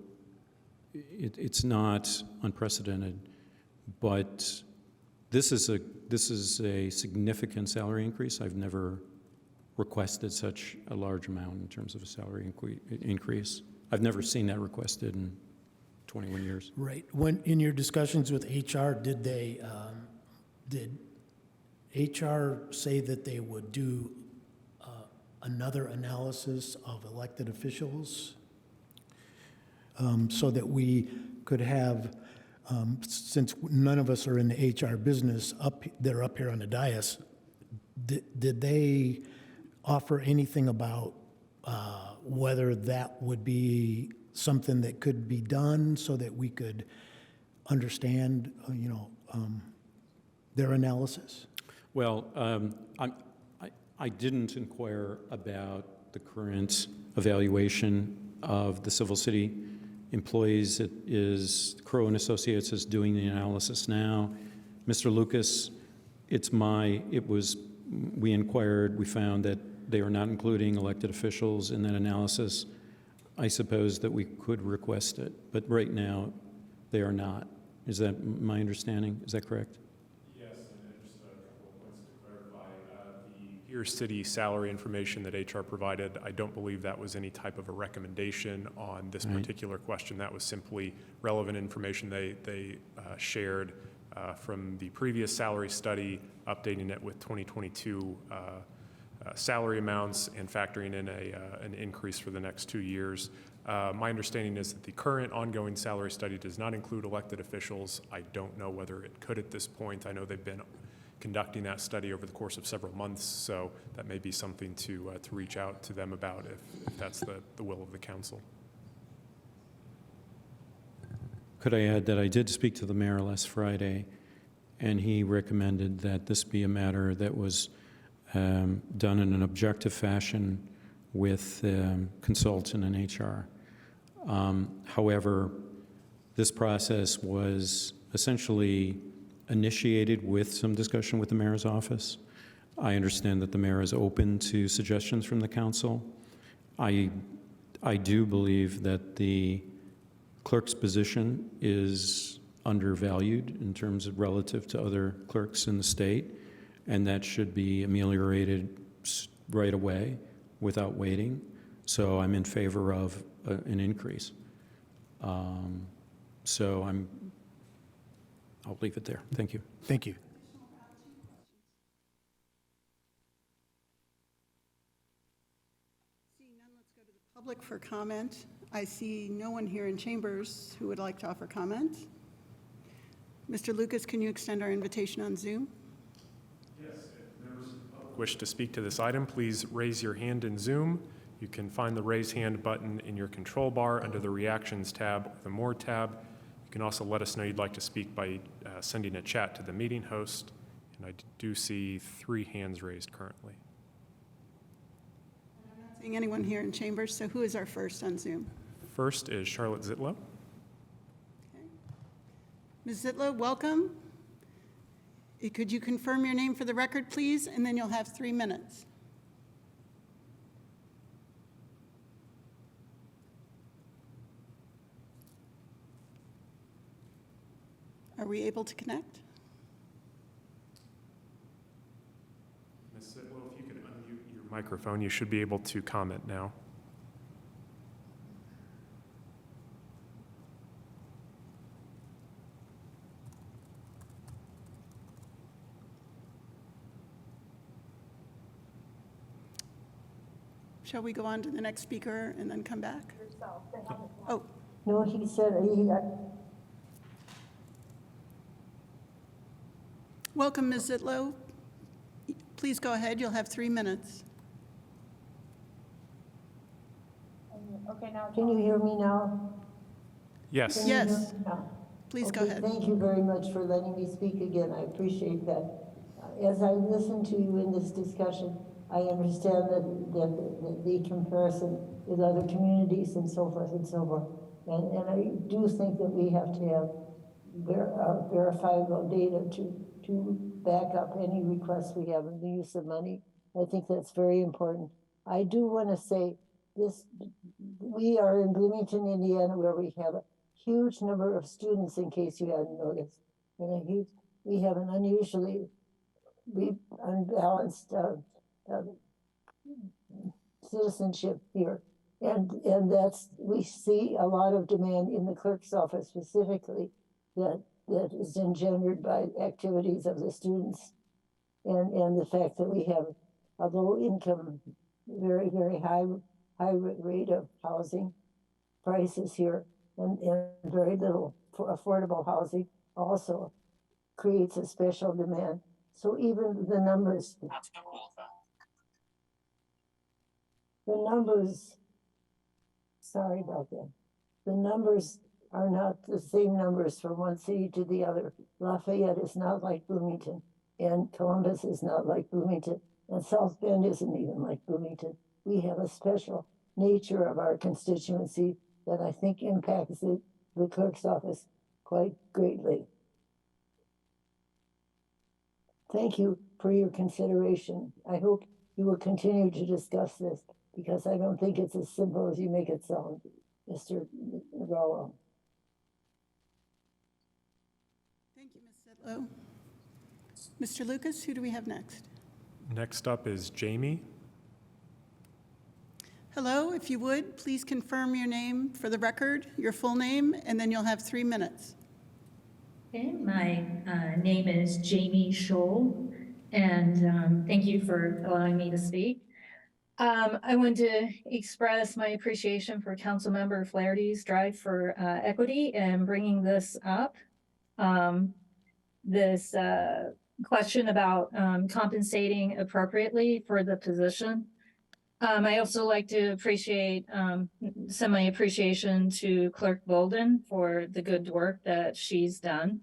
it's not unprecedented, but this is a significant salary increase. I've never requested such a large amount in terms of a salary increase. I've never seen that requested in 21 years. Right. When in your discussions with HR, did HR say that they would do another analysis of elected officials so that we could have, since none of us are in the HR business, they're up here on the dais, did they offer anything about whether that would be something that could be done so that we could understand, their analysis? Well, I didn't inquire about the current evaluation of the Civil City employees. It is Crowe and Associates is doing the analysis now. Mr. Lucas, we inquired, we found that they are not including elected officials in that analysis. I suppose that we could request it, but right now they are not. Is that my understanding? Is that correct? Yes, and just a couple of points to clarify. The Pierce City salary information that HR provided, I don't believe that was any type of a recommendation on this particular question. That was simply relevant information they shared from the previous salary study, updating it with 2022 salary amounts and factoring in an increase for the next 2 years. My understanding is that the current ongoing salary study does not include elected officials. I don't know whether it could at this point. I know they've been conducting that study over the course of several months, so that may be something to reach out to them about if that's the will of the council. Could I add that I did speak to the mayor last Friday, and he recommended that this be a matter that was done in an objective fashion with consultant and HR. However, this process was essentially initiated with some discussion with the mayor's office. I understand that the mayor is open to suggestions from the council. I do believe that the clerk's position is undervalued in terms of relative to other clerks in the state. and that should be ameliorated right away without waiting. So I'm in favor of an increase. So I'll leave it there. Thank you. Thank you. Seeing none, let's go to the public for comment. I see no one here in chambers who would like to offer comment. Mr. Lucas, can you extend our invitation on Zoom? Yes, if members of the public wish to speak to this item, please raise your hand in Zoom. You can find the raise hand button in your control bar under the Reactions tab or the More tab. You can also let us know you'd like to speak by sending a chat to the meeting host. And I do see 3 hands raised currently. I'm not seeing anyone here in chambers, so who is our first on Zoom? First is Charlotte Zitlow. Okay. Ms. Zitlow, welcome. Could you confirm your name for the record, please? And then you'll have 3 minutes. Are we able to connect? Ms. Zitlow, if you could unmute your microphone, you should be able to comment now. Shall we go on to the next speaker and then come back? Oh, No, he said, welcome, Ms. Zitlow. Please go ahead. You'll have 3 minutes. Okay, now. can you hear me now? Yes. Can you hear Yes. me now? Please go Okay, ahead. Thank you very much for letting me speak again. I appreciate that. As I listen to you in this discussion, I understand that the comparison with other communities and so forth and so forth. And I do think that we have to have verifiable data to back up any requests we have in the use of money. I think that's very important. I do want to say this, we are in Bloomington, Indiana, where we have a huge number of students, in case you hadn't noticed. And we have an unusually unbalanced citizenship here. And that's, we see a lot of demand in the clerk's office specifically that is engendered by activities of the students and the fact that we have a low income, very, very high rate of housing prices here and very little for affordable housing also creates a special demand. So even the numbers, sorry about that. The numbers are not the same numbers from one city to the other. Lafayette is not like Bloomington, and Columbus is not like Bloomington, and South Bend isn't even like Bloomington. We have a special nature of our constituency that I think impacts the clerk's office quite greatly. Thank you for your consideration. I hope you will continue to discuss this because I don't think it's as simple as you make it sound, Mr. Rowell. Thank you, Ms. Zitlow. Mr. Lucas, who do we have next? Next up is Jamie. Hello, if you would, please confirm your name for the record, your full name, and then you'll have 3 minutes. Okay, my name is Jamie Scholl, and thank you for allowing me to speak. I want to express my appreciation for Councilmember Flaherty's drive for equity and bringing this up. This question about compensating appropriately for the position. I also like to appreciate, send my appreciation to Clerk Bolden for the good work that she's done.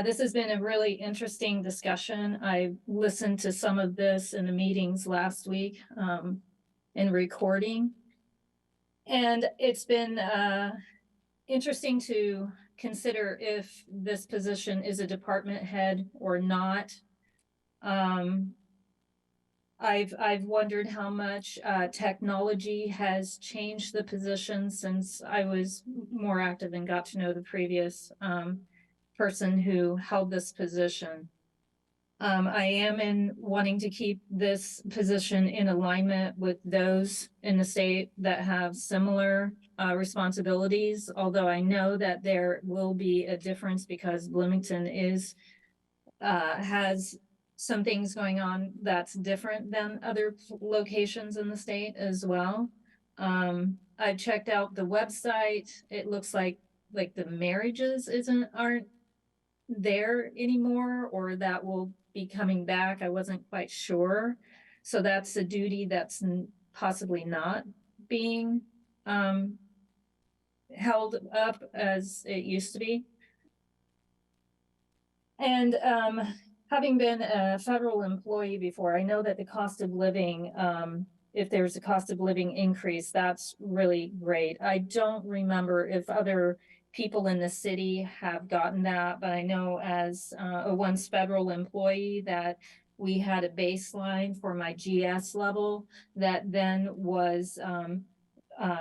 This has been a really interesting discussion. I listened to some of this in the meetings last week in recording. And it's been interesting to consider if this position is a department head or not. I've wondered how much technology has changed the position since I was more active and got to know the previous person who held this position. I am wanting to keep this position in alignment with those in the state that have similar responsibilities, although I know that there will be a difference because Bloomington has some things going on that's different than other locations in the state as well. I checked out the website. It looks like the marriages aren't there anymore, or that will be coming back. I wasn't quite sure. So that's a duty that's possibly not being held up as it used to be. And having been a federal employee before, I know that the cost of living, if there's a cost of living increase, that's really great. I don't remember if other people in the city have gotten that, but I know as a once federal employee that we had a baseline for my GS level that then was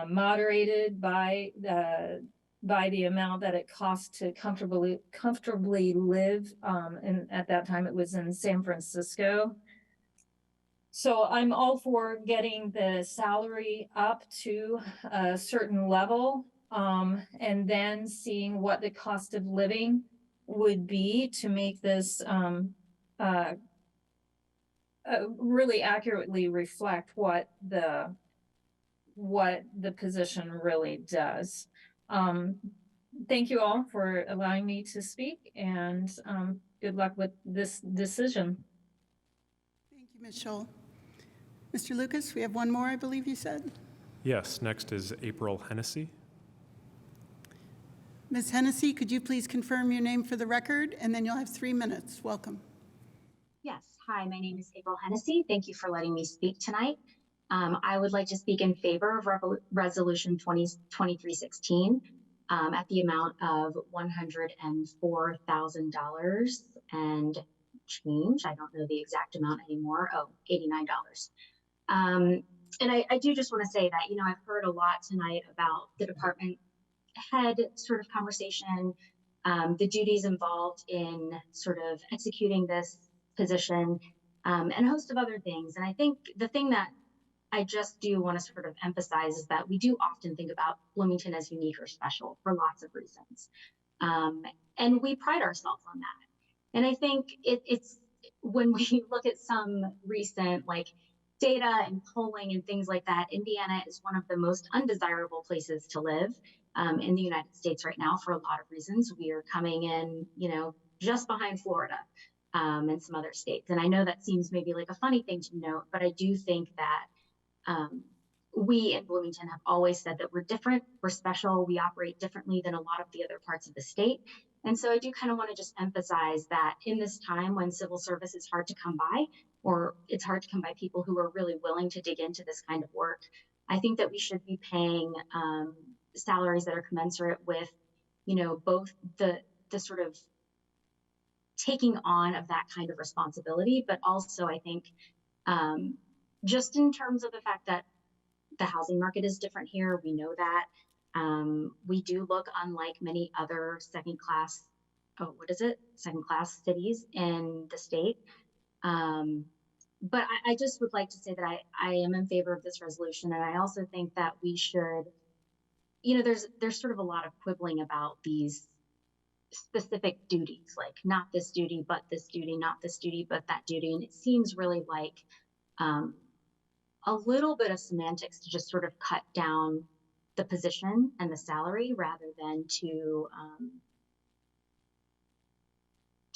moderated by the amount that it costs to comfortably live. And at that time it was in San Francisco. So I'm all for getting the salary up to a certain level, and then seeing what the cost of living would be to make this really accurately reflect what the position really does. Thank you all for allowing me to speak, and good luck with this decision. Thank you, Ms. Scholl. Mr. Lucas, we have one more, I believe you said. Yes, next is April Hennessy. Ms. Hennessy, could you please confirm your name for the record, and then you'll have 3 minutes. Welcome. Yes, hi, my name is April Hennessy. Thank you for letting me speak tonight. I would like to speak in favor of Resolution 2316 at the amount of $104,000 and change. I don't know the exact amount anymore. Oh, $89. And I do just want to say that, I've heard a lot tonight about the department head sort of conversation, the duties involved in sort of executing this position, and a host of other things. And I think the thing that I just do want to sort of emphasize is that we do often think about Bloomington as unique or special for lots of reasons. And we pride ourselves on that. And I think it's when we look at some recent data and polling and things like that, Indiana is one of the most undesirable places to live in the United States right now for a lot of reasons. We are coming in, just behind Florida and some other states. And I know that seems maybe like a funny thing to note, but I do think that we in Bloomington have always said that we're different, we're special, we operate differently than a lot of the other parts of the state. And so I do kind of want to just emphasize that in this time when civil service is hard to come by, or it's hard to come by people who are really willing to dig into this kind of work, I think that we should be paying salaries that are commensurate with, both the sort of taking on of that kind of responsibility, but also I think just in terms of the fact that the housing market is different here, we know that. We do look unlike many other second-class cities in the state. But I just would like to say that I am in favor of this resolution, and I also think that we should, there's sort of a lot of quibbling about these specific duties, like not this duty, but this duty, not this duty, but that duty. And it seems really like a little bit of semantics to just sort of cut down the position and the salary rather than to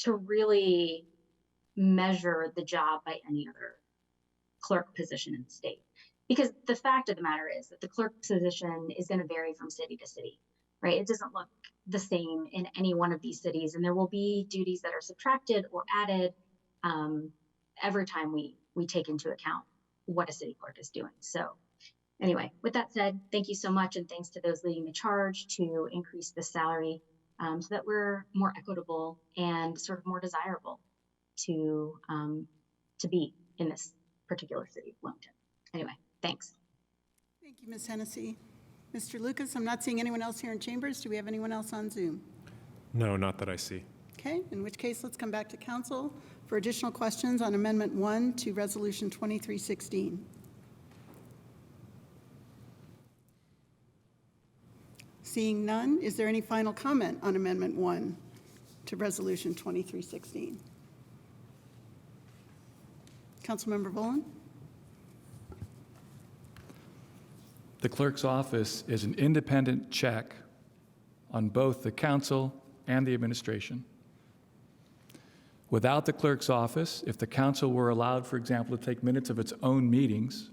really measure the job by any other clerk position in the state. Because the fact of the matter is that the clerk position is going to vary from city to city, right? It doesn't look the same in any one of these cities, and there will be duties that are subtracted or added every time we take into account what a city clerk is doing. So anyway, with that said, thank you so much, and thanks to those leading the charge to increase the salary so that we're more equitable and sort of more desirable to be in this particular city of Bloomington. Anyway, thanks. Thank you, Ms. Hennessy. Mr. Lucas, I'm not seeing anyone else here in chambers. Do we have anyone else on Zoom? No, not that I see. Okay. Okay, in which case, let's come back to council for additional questions on Amendment 1 to Resolution 2316. Seeing none, is there any final comment on Amendment 1 to Resolution 2316? Councilmember Volin? The clerk's office is an independent check on both the council and the administration. Without the clerk's office, if the council were allowed, for example, to take minutes of its own meetings,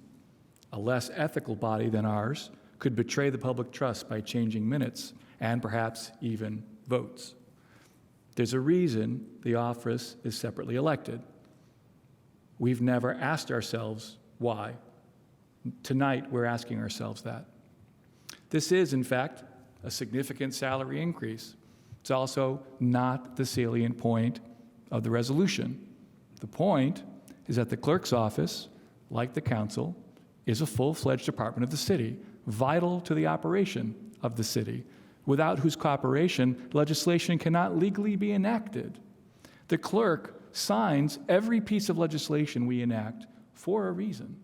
a less ethical body than ours could betray the public trust by changing minutes and perhaps even votes. There's a reason the office is separately elected. We've never asked ourselves why. Tonight, we're asking ourselves that. This is, in fact, a significant salary increase. It's also not the salient point of the resolution. The point is that the clerk's office, like the council, is a full-fledged department of the city, vital to the operation of the city, without whose cooperation legislation cannot legally be enacted. The clerk signs every piece of legislation we enact for a reason.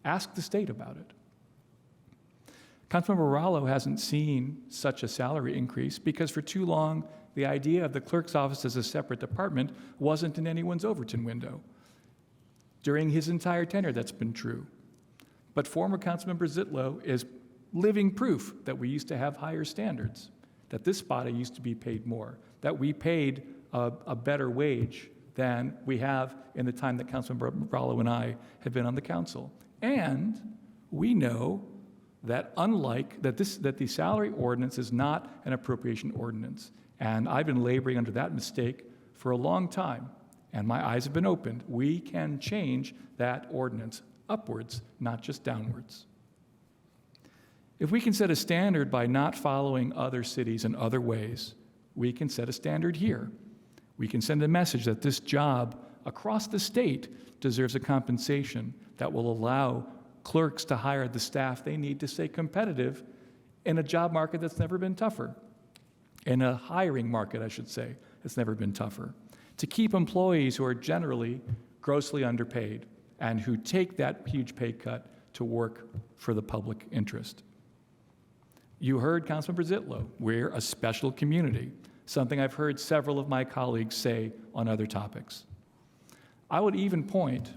Ask the state about it. Councilmember Rallo hasn't seen such a salary increase because for too long, the idea of the clerk's office as a separate department wasn't in anyone's Overton window. During his entire tenure, that's been true. But former Councilmember Zitlow is living proof that we used to have higher standards, that this body used to be paid more, that we paid a better wage than we have in the time that Councilmember Rallo and I have been on the council. And we know that that the salary ordinance is not an appropriation ordinance. And I've been laboring under that mistake for a long time, and my eyes have been opened. We can change that ordinance upwards, not just downwards. If we can set a standard by not following other cities in other ways, we can set a standard here. We can send a message that this job across the state deserves a compensation that will allow clerks to hire the staff they need to stay competitive in a job market that's never been tougher, in a hiring market, I should say, that's never been tougher, to keep employees who are generally grossly underpaid and who take that huge pay cut to work for the public interest. You heard Councilmember Zitlow, we're a special community, something I've heard several of my colleagues say on other topics. I would even point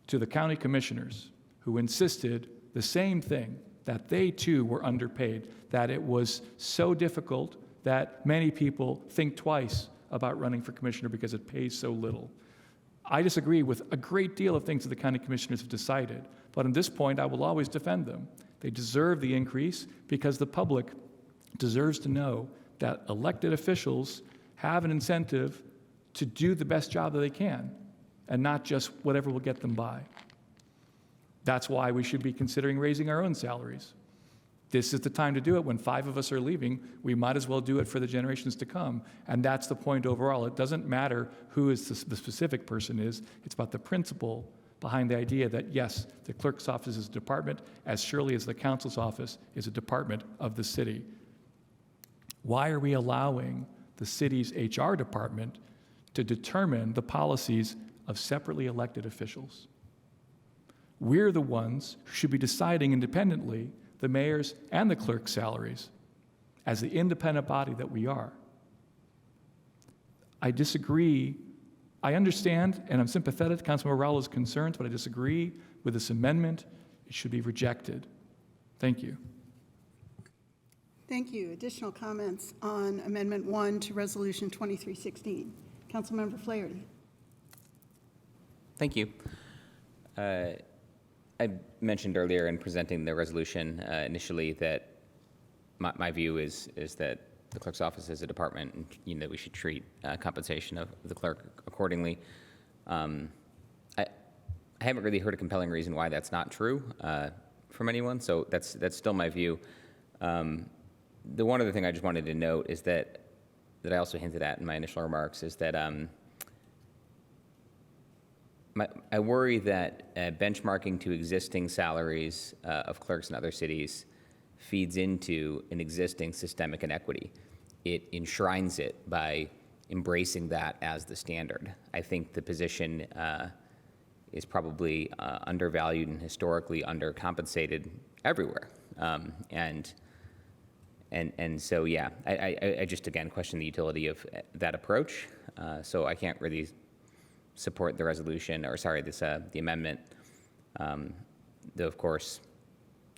to the county commissioners who insisted the same thing, that they too were underpaid, that it was so difficult that many people think twice about running for commissioner because it pays so little. I disagree with a great deal of things that the county commissioners have decided, but on this point, I will always defend them. They deserve the increase because the public deserves to know that elected officials have an incentive to do the best job that they can, and not just whatever will get them by. That's why we should be considering raising our own salaries. This is the time to do it. When 5 of us are leaving, we might as well do it for the generations to come. And that's the point overall. It doesn't matter who is the specific person is. It's about the principle behind the idea that, yes, the clerk's office is a department as surely as the council's office is a department of the city. Why are we allowing the city's HR department to determine the policies of separately elected officials? We're the ones who should be deciding independently the mayor's and the clerk's salaries as the independent body that we are. I disagree. I understand and I'm sympathetic to Councilmember Rallo's concerns, but I disagree with this amendment. It should be rejected. Thank you. Thank you. Additional comments on Amendment 1 to Resolution 2316. Councilmember Flaherty. Thank you. I mentioned earlier in presenting the resolution initially that my view is that the clerk's office is a department and that we should treat compensation of the clerk accordingly. I haven't really heard a compelling reason why that's not true from anyone, so that's still my view. The one other thing I just wanted to note is that I also hinted at in my initial remarks is that I worry that benchmarking to existing salaries of clerks in other cities feeds into an existing systemic inequity. It enshrines it by embracing that as the standard. I think the position is probably undervalued and historically undercompensated everywhere. And so, yeah, I just, again, question the utility of that approach. So I can't really support the resolution, or sorry, the amendment. Though, of course,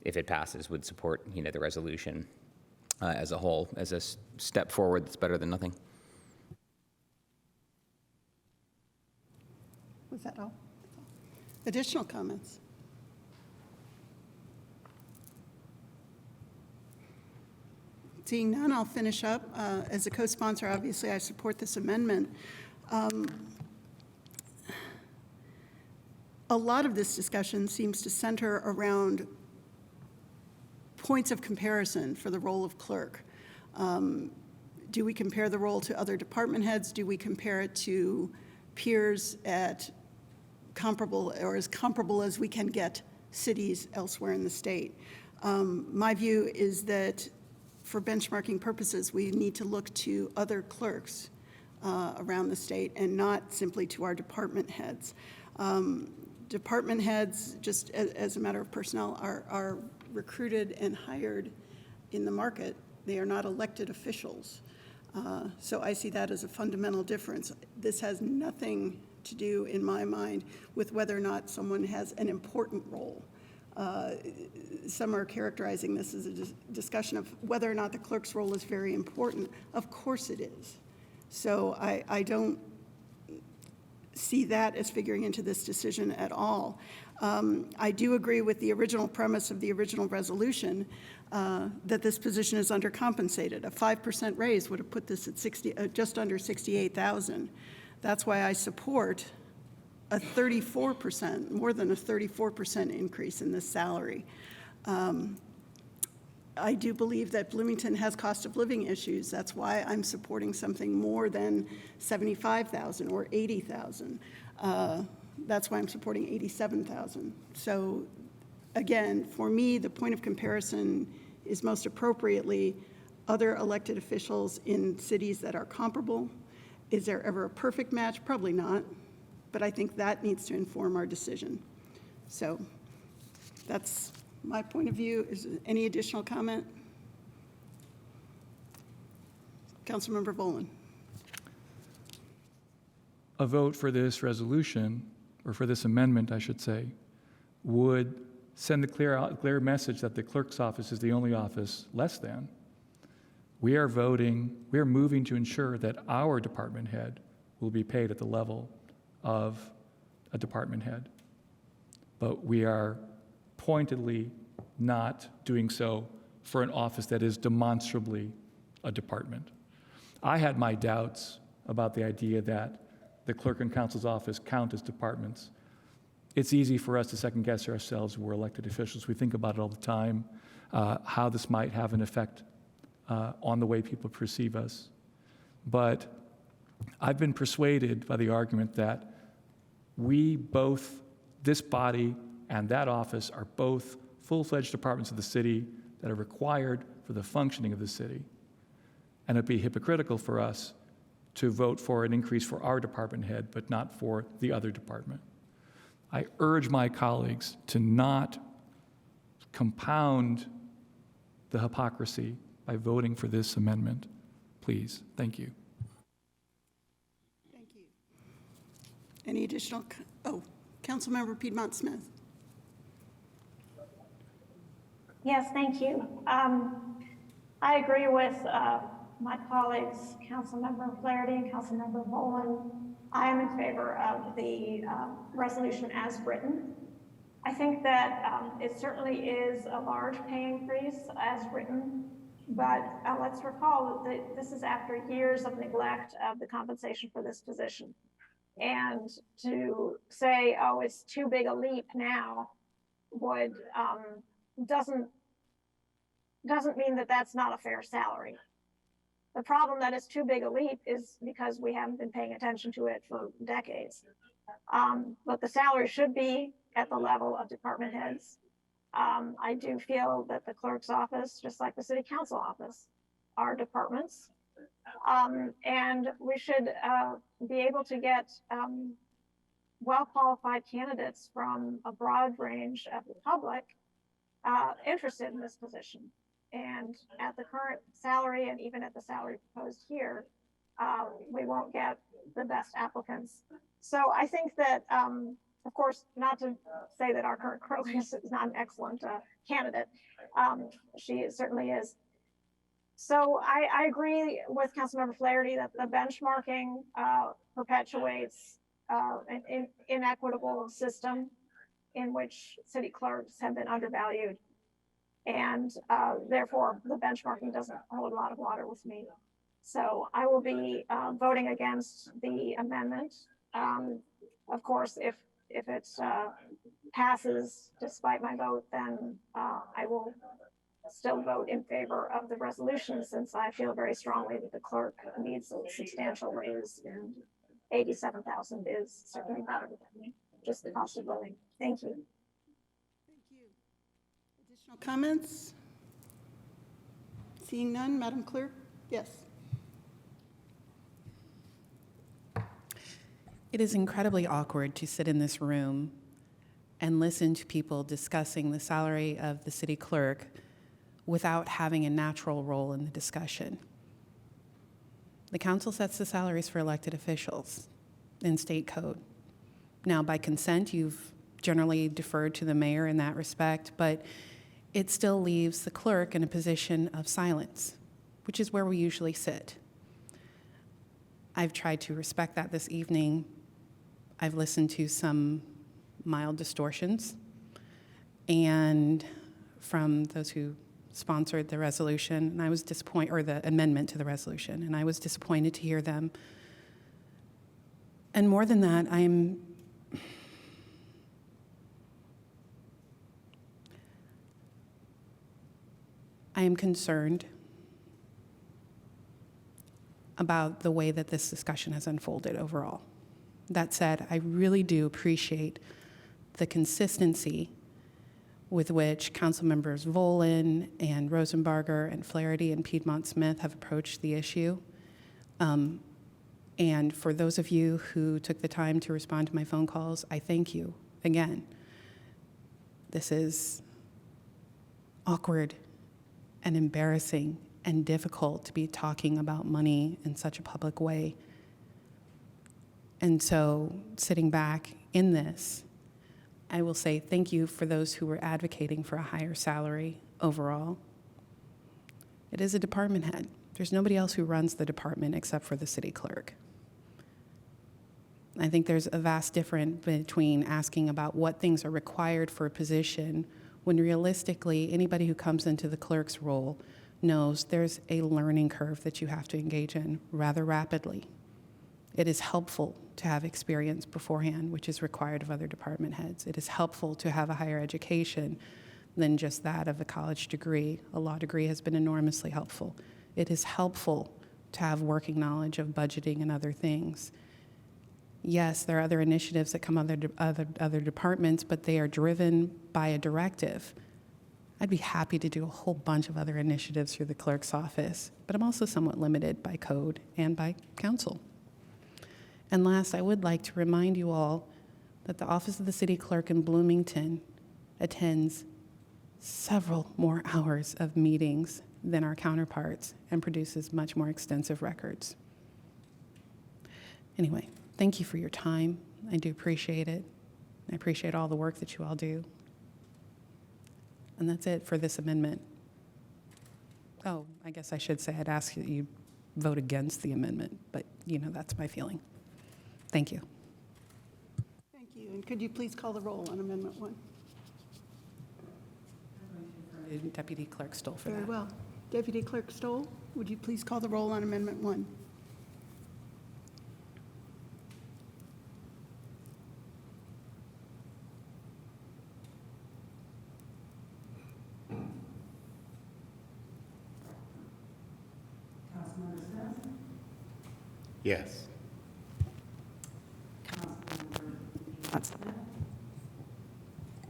if it passes, would support, the resolution as a whole, as a step forward that's better than nothing. Was that all? Additional comments? Seeing none, I'll finish up. As a co-sponsor, obviously, I support this amendment. A lot of this discussion seems to center around points of comparison for the role of clerk. Do we compare the role to other department heads? Do we compare it to peers at comparable, or as comparable as we can get cities elsewhere in the state? My view is that for benchmarking purposes, we need to look to other clerks around the state and not simply to our department heads. Department heads, just as a matter of personnel, are recruited and hired in the market. They are not elected officials. So I see that as a fundamental difference. This has nothing to do, in my mind, with whether or not someone has an important role. Some are characterizing this as a discussion of whether or not the clerk's role is very important. Of course it is. So I don't see that as figuring into this decision at all. I do agree with the original premise of the original resolution that this position is undercompensated. A 5% raise would have put this at just under $68,000. That's why I support a 34%, more than a 34% increase in this salary. I do believe that Bloomington has cost of living issues. That's why I'm supporting something more than $75,000 or $80,000. That's why I'm supporting $87,000. So again, for me, the point of comparison is most appropriately other elected officials in cities that are comparable. Is there ever a perfect match? Probably not. But I think that needs to inform our decision. So that's my point of view. Is there any additional comment? Councilmember Boland. A vote for this resolution, or for this amendment, I should say, would send the clear message that the clerk's office is the only office less than. We are moving to ensure that our department head will be paid at the level of a department head. But we are pointedly not doing so for an office that is demonstrably a department. I had my doubts about the idea that the clerk and counsel's office count as departments. It's easy for us to second guess ourselves. We're elected officials. We think about it all the time, how this might have an effect on the way people perceive us. But I've been persuaded by the argument that we both, this body and that office, are both full-fledged departments of the city that are required for the functioning of the city. And it'd be hypocritical for us to vote for an increase for our department head, but not for the other department. I urge my colleagues to not compound the hypocrisy by voting for this amendment. Please, thank you. Thank you. Any additional? Councilmember Piedmont Smith. Yes, thank you. I agree with my colleagues, Councilmember Flaherty and Councilmember Boland. I am in favor of the resolution as written. I think that it certainly is a large pay increase as written, but let's recall that this is after years of neglect of the compensation for this position. And to say, oh, it's too big a leap now would doesn't mean that that's not a fair salary. The problem that it's too big a leap is because we haven't been paying attention to it for decades. But the salary should be at the level of department heads. I do feel that the clerk's office, just like the city council office, are departments. And we should be able to get well-qualified candidates from a broad range of the public interested in this position. And at the current salary and even at the salary proposed here, we won't get the best applicants. So I think that, of course, not to say that our current clerk is not an excellent candidate. She certainly is. So I agree with Councilmember Flaherty that the benchmarking perpetuates an inequitable system in which city clerks have been undervalued. And therefore, the benchmarking doesn't hold a lot of water with me. So I will be voting against the amendment. Of course, if it passes despite my vote, then I will still vote in favor of the resolution, since I feel very strongly that the clerk needs a substantial raise, and 87,000 is certainly better than just the cost of living. Thank you. Thank you. Additional comments? Seeing none, Madam Clerk? Yes. It is incredibly awkward to sit in this room and listen to people discussing the salary of the city clerk without having a natural role in the discussion. The council sets the salaries for elected officials in state code. Now, by consent, you've generally deferred to the mayor in that respect, but it still leaves the clerk in a position of silence, which is where we usually sit. I've tried to respect that this evening. I've listened to some mild distortions, and from those who sponsored the resolution, and I was disappointed, or the amendment to the resolution, and I was disappointed to hear them. And more than that, I am concerned about the way that this discussion has unfolded overall. That said, I really do appreciate the consistency with which council members Volin and Rosenbarger and Flaherty and Piedmont Smith have approached the issue. And for those of you who took the time to respond to my phone calls, I thank you again. This is awkward and embarrassing and difficult to be talking about money in such a public way. And so, sitting back in this, I will say thank you for those who were advocating for a higher salary overall. It is a department head. There's nobody else who runs the department except for the city clerk. I think there's a vast difference between asking about what things are required for a position when realistically anybody who comes into the clerk's role knows there's a learning curve that you have to engage in rather rapidly. It is helpful to have experience beforehand, which is required of other department heads. It is helpful to have a higher education than just that of a college degree. A law degree has been enormously helpful. It is helpful to have working knowledge of budgeting and other things. Yes, there are other initiatives that come other departments, but they are driven by a directive. I'd be happy to do a whole bunch of other initiatives through the clerk's office, but I'm also somewhat limited by code and by council. And last, I would like to remind you all that the Office of the City Clerk in Bloomington attends several more hours of meetings than our counterparts and produces much more extensive records. Anyway, thank you for your time. I do appreciate it. I appreciate all the work that you all do. And that's it for this amendment. Oh, I guess I should say I'd ask that you vote against the amendment, but that's my feeling. Thank you. Thank you. And could you please call the roll on Amendment 1? Deputy Clerk Stoll for that. Very well. Deputy Clerk Stoll, would you please call the roll on Amendment 1? Yes.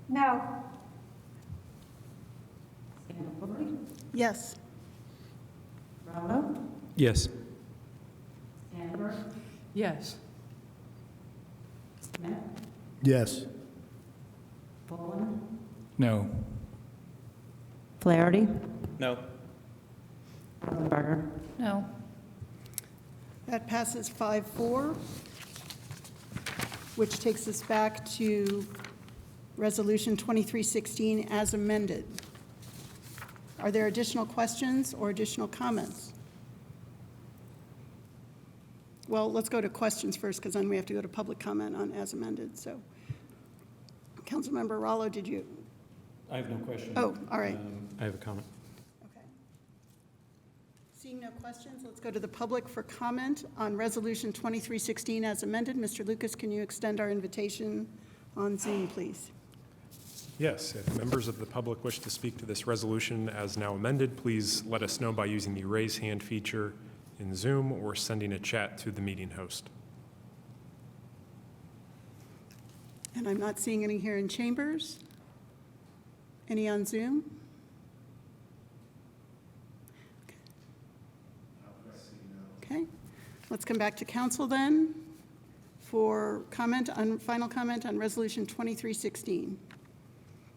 No. Yes. Bravo? Yes. Yes. Yes. No. Flaherty? No. Rosenberger? No. That passes 5-4, which takes us back to Resolution 2316 as amended. Are there additional questions or additional comments? Well, let's go to questions first, because then we have to go to public comment on as amended. So, Councilmember Rallo, did you? I have no question. Oh, all right. I have a comment. Okay. Seeing no questions, let's go to the public for comment on Resolution 2316 as amended. Mr. Lucas, can you extend our invitation on Zoom, please? Yes, if members of the public wish to speak to this resolution as now amended, please let us know by using the raise hand feature in Zoom or sending a chat to the meeting host. And I'm not seeing any here in chambers. Any on Zoom? Okay, let's come back to council then for final comment on Resolution 2316.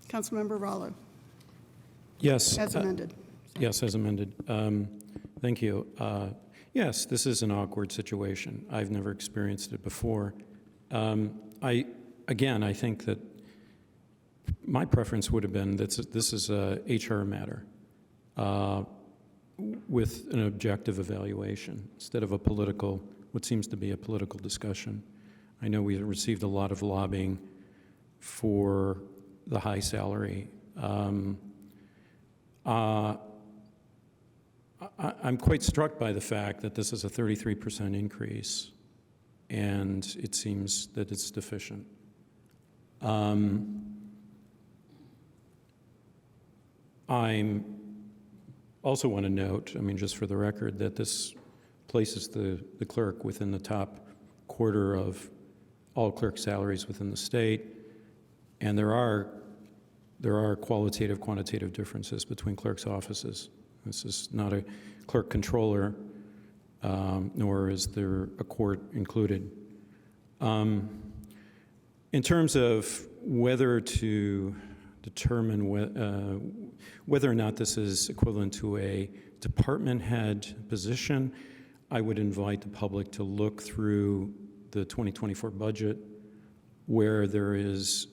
Councilmember Rallo. Yes. As amended. Yes, as amended. Thank you. Yes, this is an awkward situation. I've never experienced it before. I think that my preference would have been that this is a HR matter with an objective evaluation instead of what seems to be a political discussion. I know we received a lot of lobbying for the high salary. I'm quite struck by the fact that this is a 33% increase, and it seems that it's deficient. I also want to note, just for the record, that this places the clerk within the top quarter of all clerk salaries within the state, and there are qualitative, quantitative differences between clerks' offices. This is not a clerk controller, nor is there a court included. In terms of whether to determine whether or not this is equivalent to a department head position, I would invite the public to look through the 2024 budget, where there is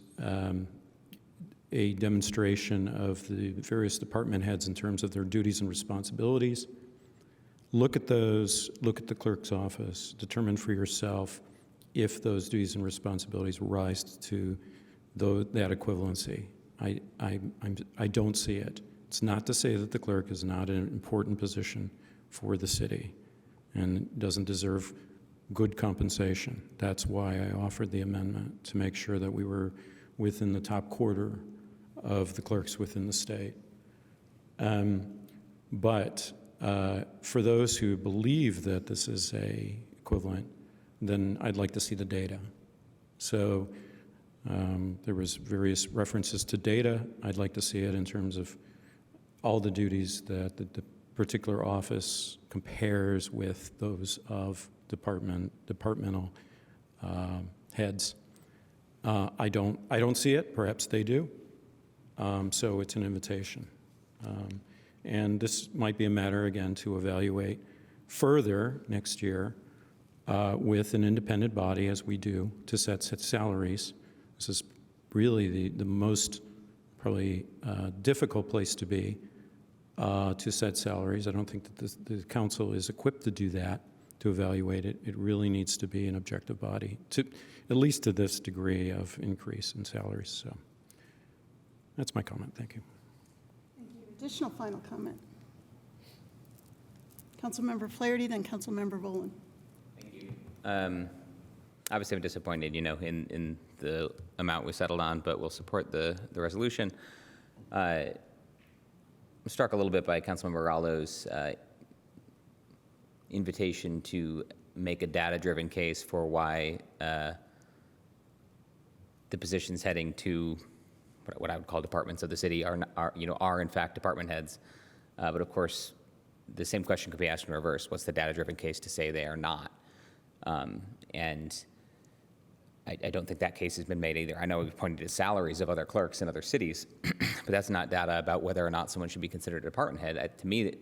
a demonstration of the various department heads in terms of their duties and responsibilities. Look at those, look at the clerk's office, determine for yourself if those duties and responsibilities rise to that equivalency. I don't see it. It's not to say that the clerk is not an important position for the city and doesn't deserve good compensation. That's why I offered the amendment, to make sure that we were within the top quarter of the clerks within the state. But for those who believe that this is a equivalent, then I'd like to see the data. So there was various references to data. I'd like to see it in terms of all the duties that the particular office compares with those of departmental heads. I don't see it. Perhaps they do. So it's an invitation. And this might be a matter, again, to evaluate further next year with an independent body, as we do, to set salaries. This is really the most probably difficult place to be to set salaries. I don't think that the council is equipped to do that, to evaluate it. It really needs to be an objective body, at least to this degree of increase in salaries. So that's my comment. Thank you. Thank you. Additional final comment. Councilmember Flaherty, then Councilmember Volan. Thank you. Obviously, I'm disappointed, in the amount we settled on, but we'll support the resolution. I'm struck a little bit by Councilmember Rallo's invitation to make a data-driven case for why the positions heading to what I would call departments of the city are in fact department heads. But of course, the same question could be asked in reverse. What's the data-driven case to say they are not? And I don't think that case has been made either. I know we've pointed to salaries of other clerks in other cities, but that's not data about whether or not someone should be considered a department head. To me,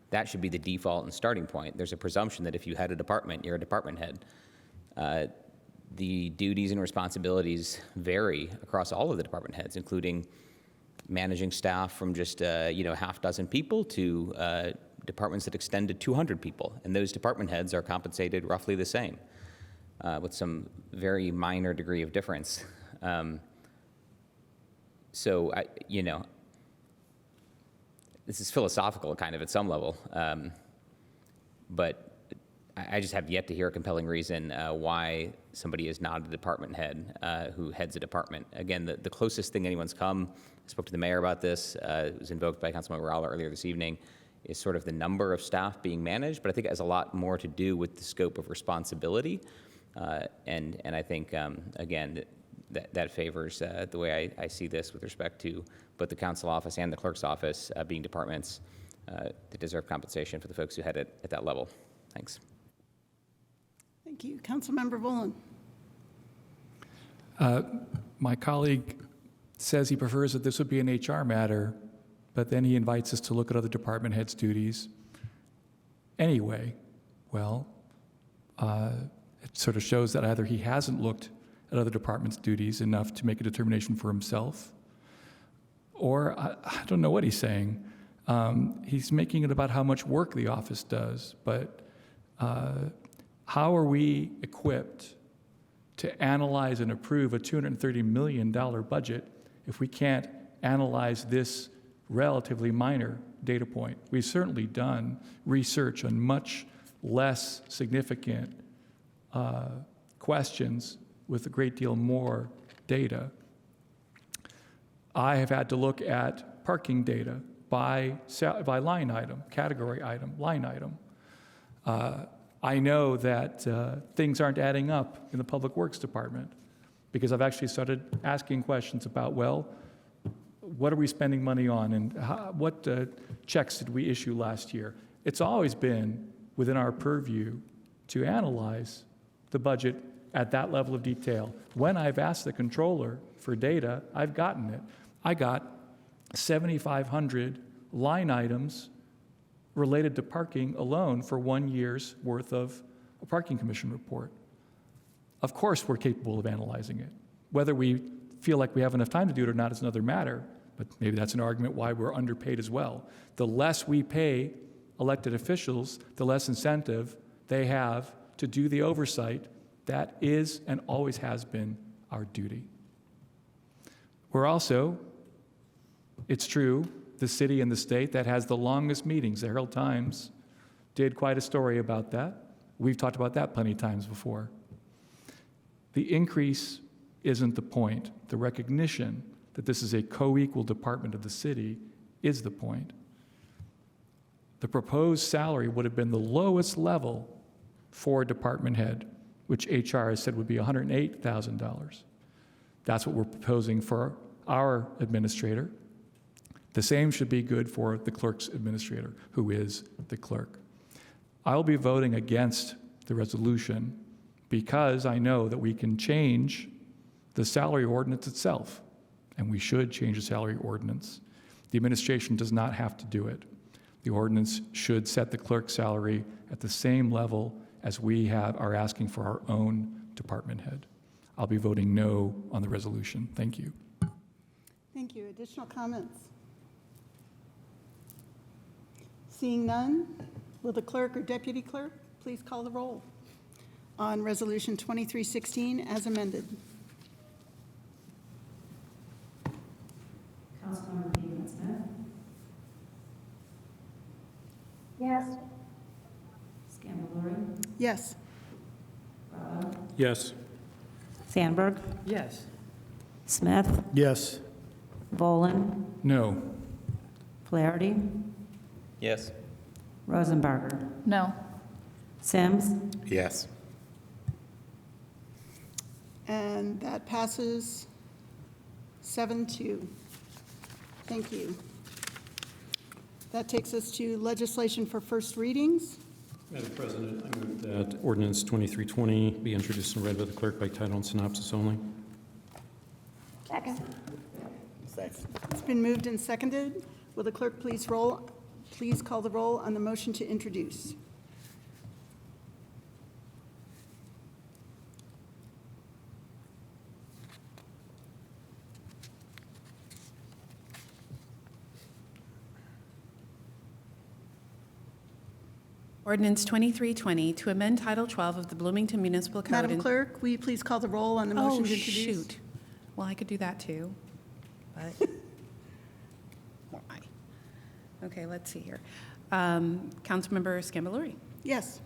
that should be the default and starting point. There's a presumption that if you head a department, you're a department head. The duties and responsibilities vary across all of the department heads, including managing staff from just half dozen people to departments that extend to 200 people. And those department heads are compensated roughly the same, with some very minor degree of difference. So this is philosophical kind of at some level, but I just have yet to hear a compelling reason why somebody is not a department head who heads a department. Again, the closest thing anyone's come, I spoke to the mayor about this, it was invoked by Councilman Rowell earlier this evening, is sort of the number of staff being managed, but I think it has a lot more to do with the scope of responsibility. And I think, again, that favors the way I see this with respect to both the council office and the clerk's office being departments that deserve compensation for the folks who head it at that level. Thanks. Thank you. Councilmember Volin. My colleague says he prefers that this would be an HR matter, but then he invites us to look at other department heads' duties. Anyway, well, it sort of shows that either he hasn't looked at other departments' duties enough to make a determination for himself, or I don't know what he's saying. He's making it about how much work the office does, but how are we equipped to analyze and approve a $230 million budget if we can't analyze this relatively minor data point? We've certainly done research on much less significant questions with a great deal more data. I have had to look at parking data by line item, category item, line item. I know that things aren't adding up in the Public Works Department because I've actually started asking questions about, well, what are we spending money on and what checks did we issue last year? It's always been within our purview to analyze the budget at that level of detail. When I've asked the controller for data, I've gotten it. I got 7,500 line items related to parking alone for 1 year's worth of a parking commission report. Of course, we're capable of analyzing it. Whether we feel like we have enough time to do it or not is another matter, but maybe that's an argument why we're underpaid as well. The less we pay elected officials, the less incentive they have to do the oversight that is and always has been our duty. We're also, it's true, the city and the state that has the longest meetings. The Herald Times did quite a story about that. We've talked about that plenty of times before. The increase isn't the point. The recognition that this is a co-equal department of the city is the point. The proposed salary would have been the lowest level for a department head, which HR has said would be $108,000. That's what we're proposing for our administrator. The same should be good for the clerk's administrator, who is the clerk. I'll be voting against the resolution because I know that we can change the salary ordinance itself, and we should change the salary ordinance. The administration does not have to do it. The ordinance should set the clerk's salary at the same level as we are asking for our own department head. I'll be voting no on the resolution. Thank you. Thank you. Additional comments? Seeing none, will the clerk or deputy clerk please call the roll on Resolution 2316 as amended? Councilmember Smith? Yes. Scambalori? Yes. Yes. Sandberg? Yes. Smith? Yes. Volin? No. Flaherty? Yes. Rosenbarger? No. Sims? Yes. And that passes 7-2. Thank you. That takes us to legislation for first readings. Madam President, I move that ordinance 2320 be introduced and read by the clerk by title and synopsis only. Second. It's been moved and seconded. Will the clerk please call the roll on the motion to introduce? Ordinance 2320 to amend Title 12 of the Bloomington Municipal Code. Madam Clerk, will you please call the roll on the motion to introduce? Shoot. Well, I could do that too, but why? Okay, let's see here. Councilmember Scambalori. Yes.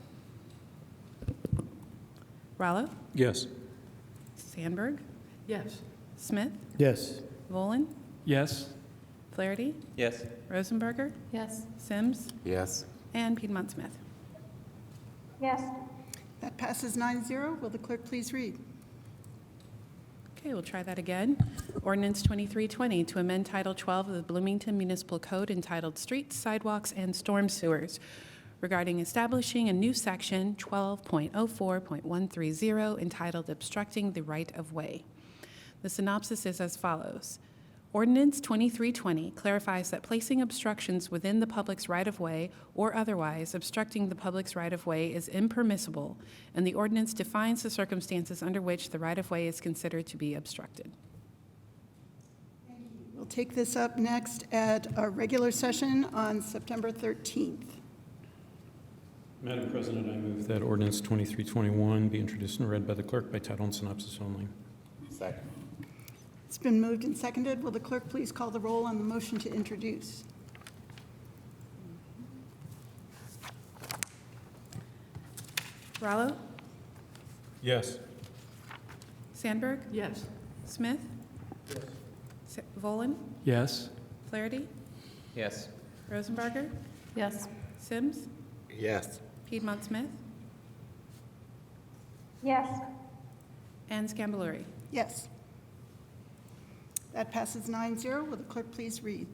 Rallo. Yes. Sandberg. Yes. Smith. Yes. Volan. Yes. Flaherty. Yes. Rosenberger. Yes. Sims. Yes. And Piedmont Smith. Yes. That passes 9-0. Will the clerk please read? Okay, we'll try that again. Ordinance 2320 to amend Title 12 of the Bloomington Municipal Code entitled Streets, Sidewalks, and Storm Sewers regarding establishing a new section 12.04.130 entitled Obstructing the Right of Way. The synopsis is as follows. Ordinance 2320 clarifies that placing obstructions within the public's right-of-way or otherwise obstructing the public's right-of-way is impermissible, and the ordinance defines the circumstances under which the right-of-way is considered to be obstructed. We'll take this up next at our regular session on September 13th. Madam President, I move that ordinance 2321 be introduced and read by the clerk by title and synopsis only. Second. It's been moved and seconded. Will the clerk please call the roll on the motion to introduce? Rallo. Yes. Sandberg. Yes. Smith. Volan. Yes. Flaherty. Yes. Rosenberger. Yes. Sims. Yes. Piedmont Smith. Yes. And Scambalori. Yes. That passes 9-0. Will the clerk please read?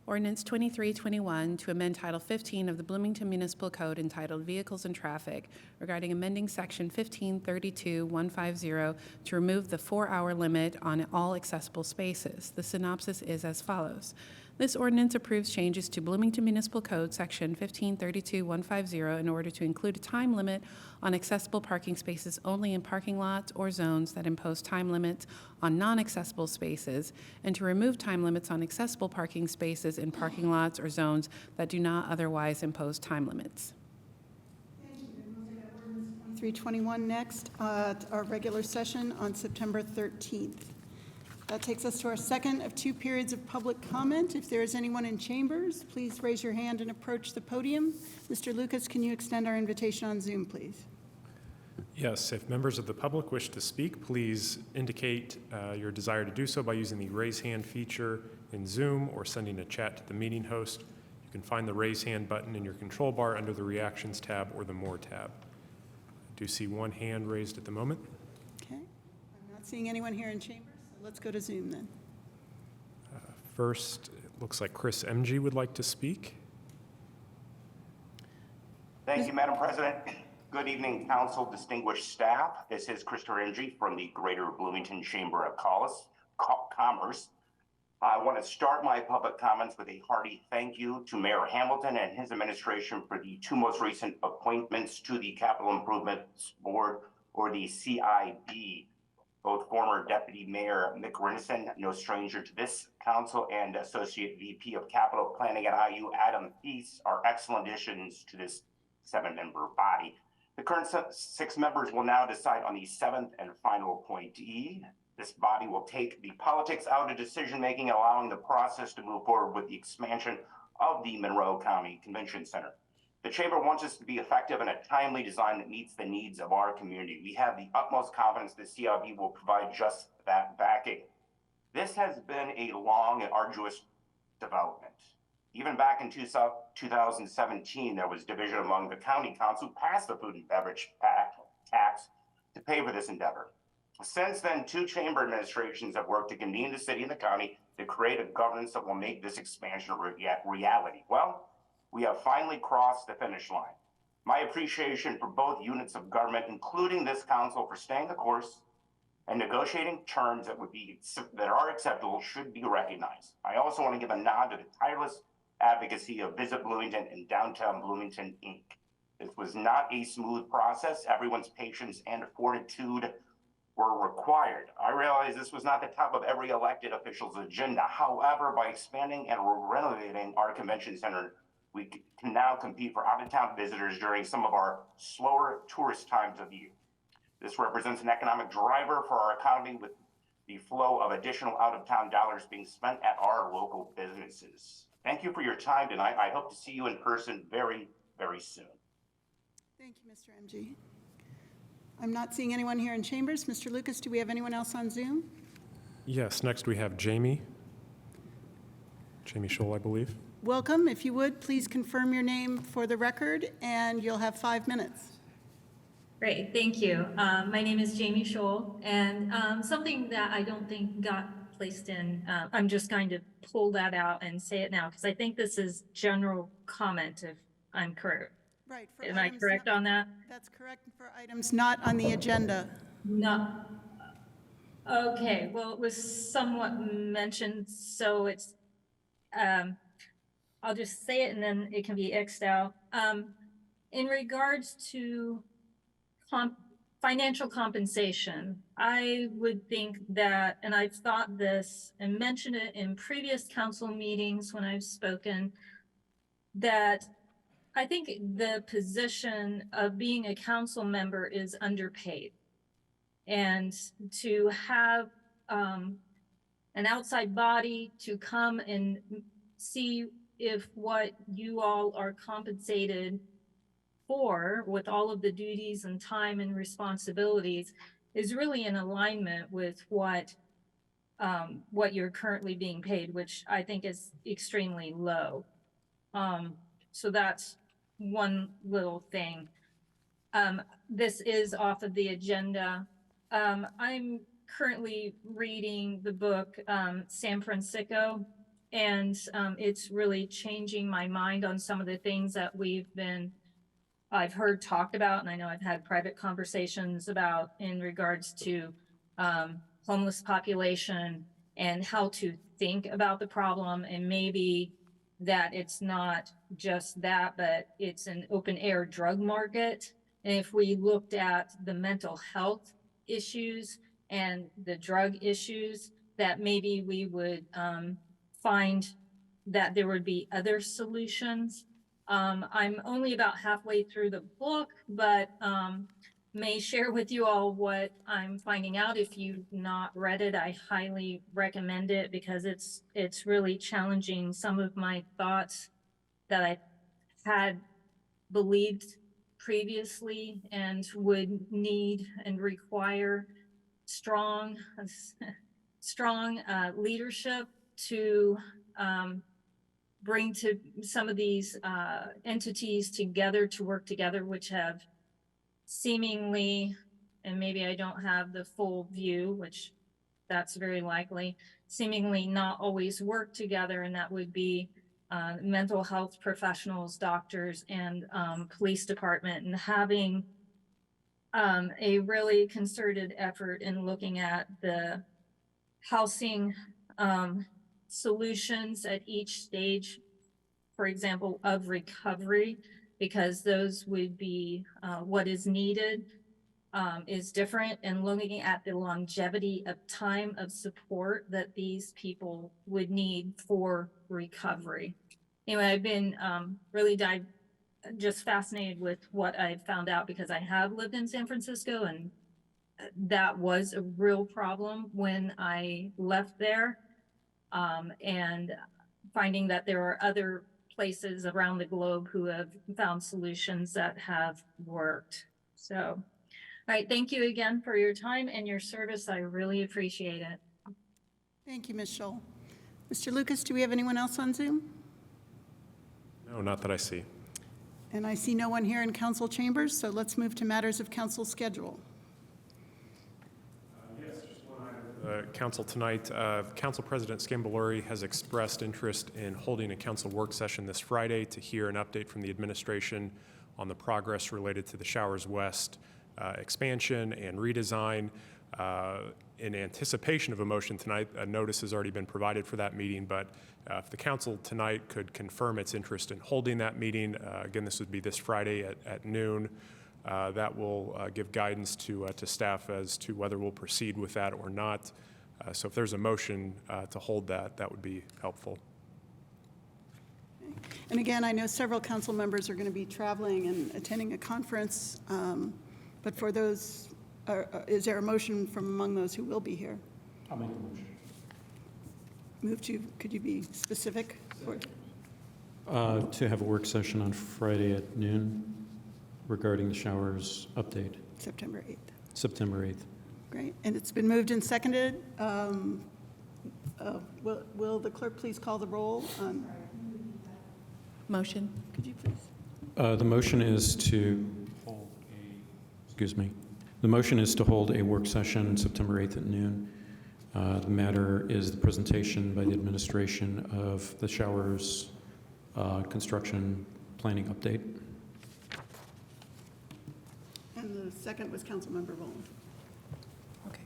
Ordinance 2321 to amend Title 15 of the Bloomington Municipal Code entitled Vehicles and Traffic regarding amending Section 1532-150 to remove the 4-hour limit on all accessible spaces. The synopsis is as follows. This ordinance approves changes to Bloomington Municipal Code Section 1532-150 in order to include a time limit on accessible parking spaces only in parking lots or zones that impose time limits on non-accessible spaces, and to remove time limits on accessible parking spaces in parking lots or zones that do not otherwise impose time limits. 321 next at our regular session on September 13th. That takes us to our second of 2 periods of public comment. If there is anyone in chambers, please raise your hand and approach the podium. Mr. Lucas, can you extend our invitation on Zoom, please? Yes, if members of the public wish to speak, please indicate your desire to do so by using the raise hand feature in Zoom or sending a chat to the meeting host. You can find the raise hand button in your control bar under the reactions tab or the more tab. I do see one hand raised at the moment. Okay. I'm not seeing anyone here in chambers, so let's go to Zoom then. First, it looks like Chris MG would like to speak. Thank you, Madam President. Good evening, council, distinguished staff. This is Christopher Ng from the Greater Bloomington Chamber of Commerce. I want to start my public comments with a hearty thank you to Mayor Hamilton and his administration for the 2 most recent appointments to the Capital Improvements Board, or the CIB. Both former Deputy Mayor Mick Rinnison, no stranger to this council, and Associate VP of Capital Planning at IU, Adam Peace, are excellent additions to this 7-member body. The current 6 members will now decide on the 7th and final appointee. This body will take the politics out of decision-making, allowing the process to move forward with the expansion of the Monroe County Convention Center. The Chamber wants us to be effective in a timely design that meets the needs of our community. We have the utmost confidence the CIB will provide just that backing. This has been a long and arduous development. Even back in 2017, there was division among the county council who passed the food and beverage tax to pay for this endeavor. Since then, 2 chamber administrations have worked to convene the city and the county to create a governance that will make this expansion a reality. Well, we have finally crossed the finish line. My appreciation for both units of government, including this council, for staying the course and negotiating terms that are acceptable should be recognized. I also want to give a nod to the tireless advocacy of Visit Bloomington and Downtown Bloomington, Inc. This was not a smooth process. Everyone's patience and fortitude were required. I realize this was not the top of every elected official's agenda. However, by expanding and renovating our convention center, we can now compete for out-of-town visitors during some of our slower tourist times of year. This represents an economic driver for our economy, with the flow of additional out-of-town dollars being spent at our local businesses. Thank you for your time tonight. I hope to see you in person very, very soon. Thank you, Mr. MG. I'm not seeing anyone here in chambers. Mr. Lucas, do we have anyone else on Zoom? Yes, next we have Jamie Scholl, I believe. Welcome. If you would, please confirm your name for the record, and you'll have 5 minutes. Great, thank you. My name is Jamie Scholl, and something that I don't think got placed in, I'm just going to pull that out and say it now, because I think this is general comment, if I'm correct. Right. Am I correct on that? That's correct for items not on the agenda. No. Okay, well, it was somewhat mentioned, so it's, I'll just say it and then it can be X'd out. In regards to financial compensation, I would think that, and I've thought this and mentioned it in previous council meetings when I've spoken, that I think the position of being a council member is underpaid. And to have an outside body to come and see if what you all are compensated for, with all of the duties and time and responsibilities, is really in alignment with what you're currently being paid, which I think is extremely low. So that's one little thing. This is off of the agenda. I'm currently reading the book San Francisco, and it's really changing my mind on some of the things that I've heard talked about, and I know I've had private conversations about in regards to homeless population and how to think about the problem, and maybe that it's not just that, but it's an open air drug market. And if we looked at the mental health issues and the drug issues, that maybe we would find that there would be other solutions. I'm only about halfway through the book, but may share with you all what I'm finding out. If you've not read it, I highly recommend it, because it's really challenging some of my thoughts that I had believed previously, and would need and require strong leadership to bring to some of these entities together to work together, which have seemingly, and maybe I don't have the full view, which that's very likely, seemingly not always work together, and that would be mental health professionals, doctors, and police department, and having a really concerted effort in looking at the housing solutions at each stage, for example, of recovery, because those would be what is needed is different, and looking at the longevity of time of support that these people would need for recovery. Anyway, I've been really just fascinated with what I've found out, because I have lived in San Francisco, and that was a real problem when I left there, and finding that there are other places around the globe who have found solutions that have worked. So, all right, thank you again for your time and your service. I really appreciate it. Thank you, Ms. Scholl. Mr. Lucas, do we have anyone else on Zoom? No, not that I see. And I see no one here in council chambers, so let's move to matters of council schedule. Yes, just one council tonight. Council President Scamboluri has expressed interest in holding a council work session this Friday to hear an update from the administration on the progress related to the Showers West expansion and redesign. In anticipation of a motion tonight, a notice has already been provided for that meeting, but if the council tonight could confirm its interest in holding that meeting, again, this would be this Friday at noon. That will give guidance to staff as to whether we'll proceed with that or not. So if there's a motion to hold that, that would be helpful. And again, I know several council members are going to be traveling and attending a conference, but for those, is there a motion from among those who will be here? I'll make a motion. Move to, could you be specific? To have a work session on Friday at noon regarding the Showers update. September 8th. September 8th. Great. And it's been moved and seconded. Will the clerk please call the roll on? Motion. Could you please? The motion is to hold the motion is to hold a work session September 8th at noon. The matter is the presentation by the administration of the Showers construction planning update. And the second was Councilmember Rowland. Okay.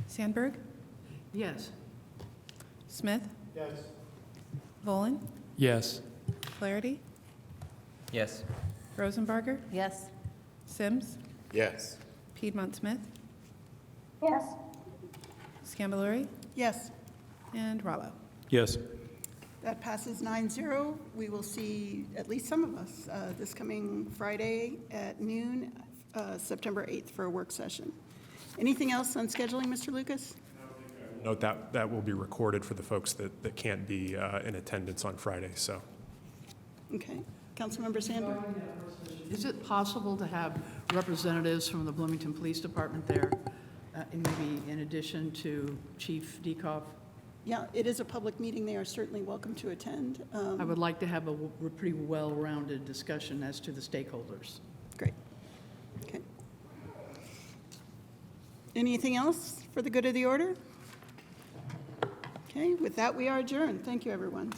Sandberg? Yes. Smith? Yes. Volin? Yes. Flaherty? Yes. Rosenbarger? Yes. Sims? Yes. Piedmont Smith? Yes. Scamboluri? Yes, And Rallo. Yes. that passes 9-0. We will see at least some of us this coming Friday at noon, September 8th, for a work session. Anything else on scheduling, Mr. Lucas? Note that that will be recorded for the folks that can't be in attendance on Friday, so. Okay. Councilmember Sandberg? Is it possible to have representatives from the Bloomington Police Department there, and maybe in addition to Chief Dekoff? Yeah, it is a public meeting. They are certainly welcome to attend. I would like to have a pretty well-rounded discussion as to the stakeholders. Great. Okay. Anything else for the good of the order? Okay, with that, we are adjourned. Thank you, everyone.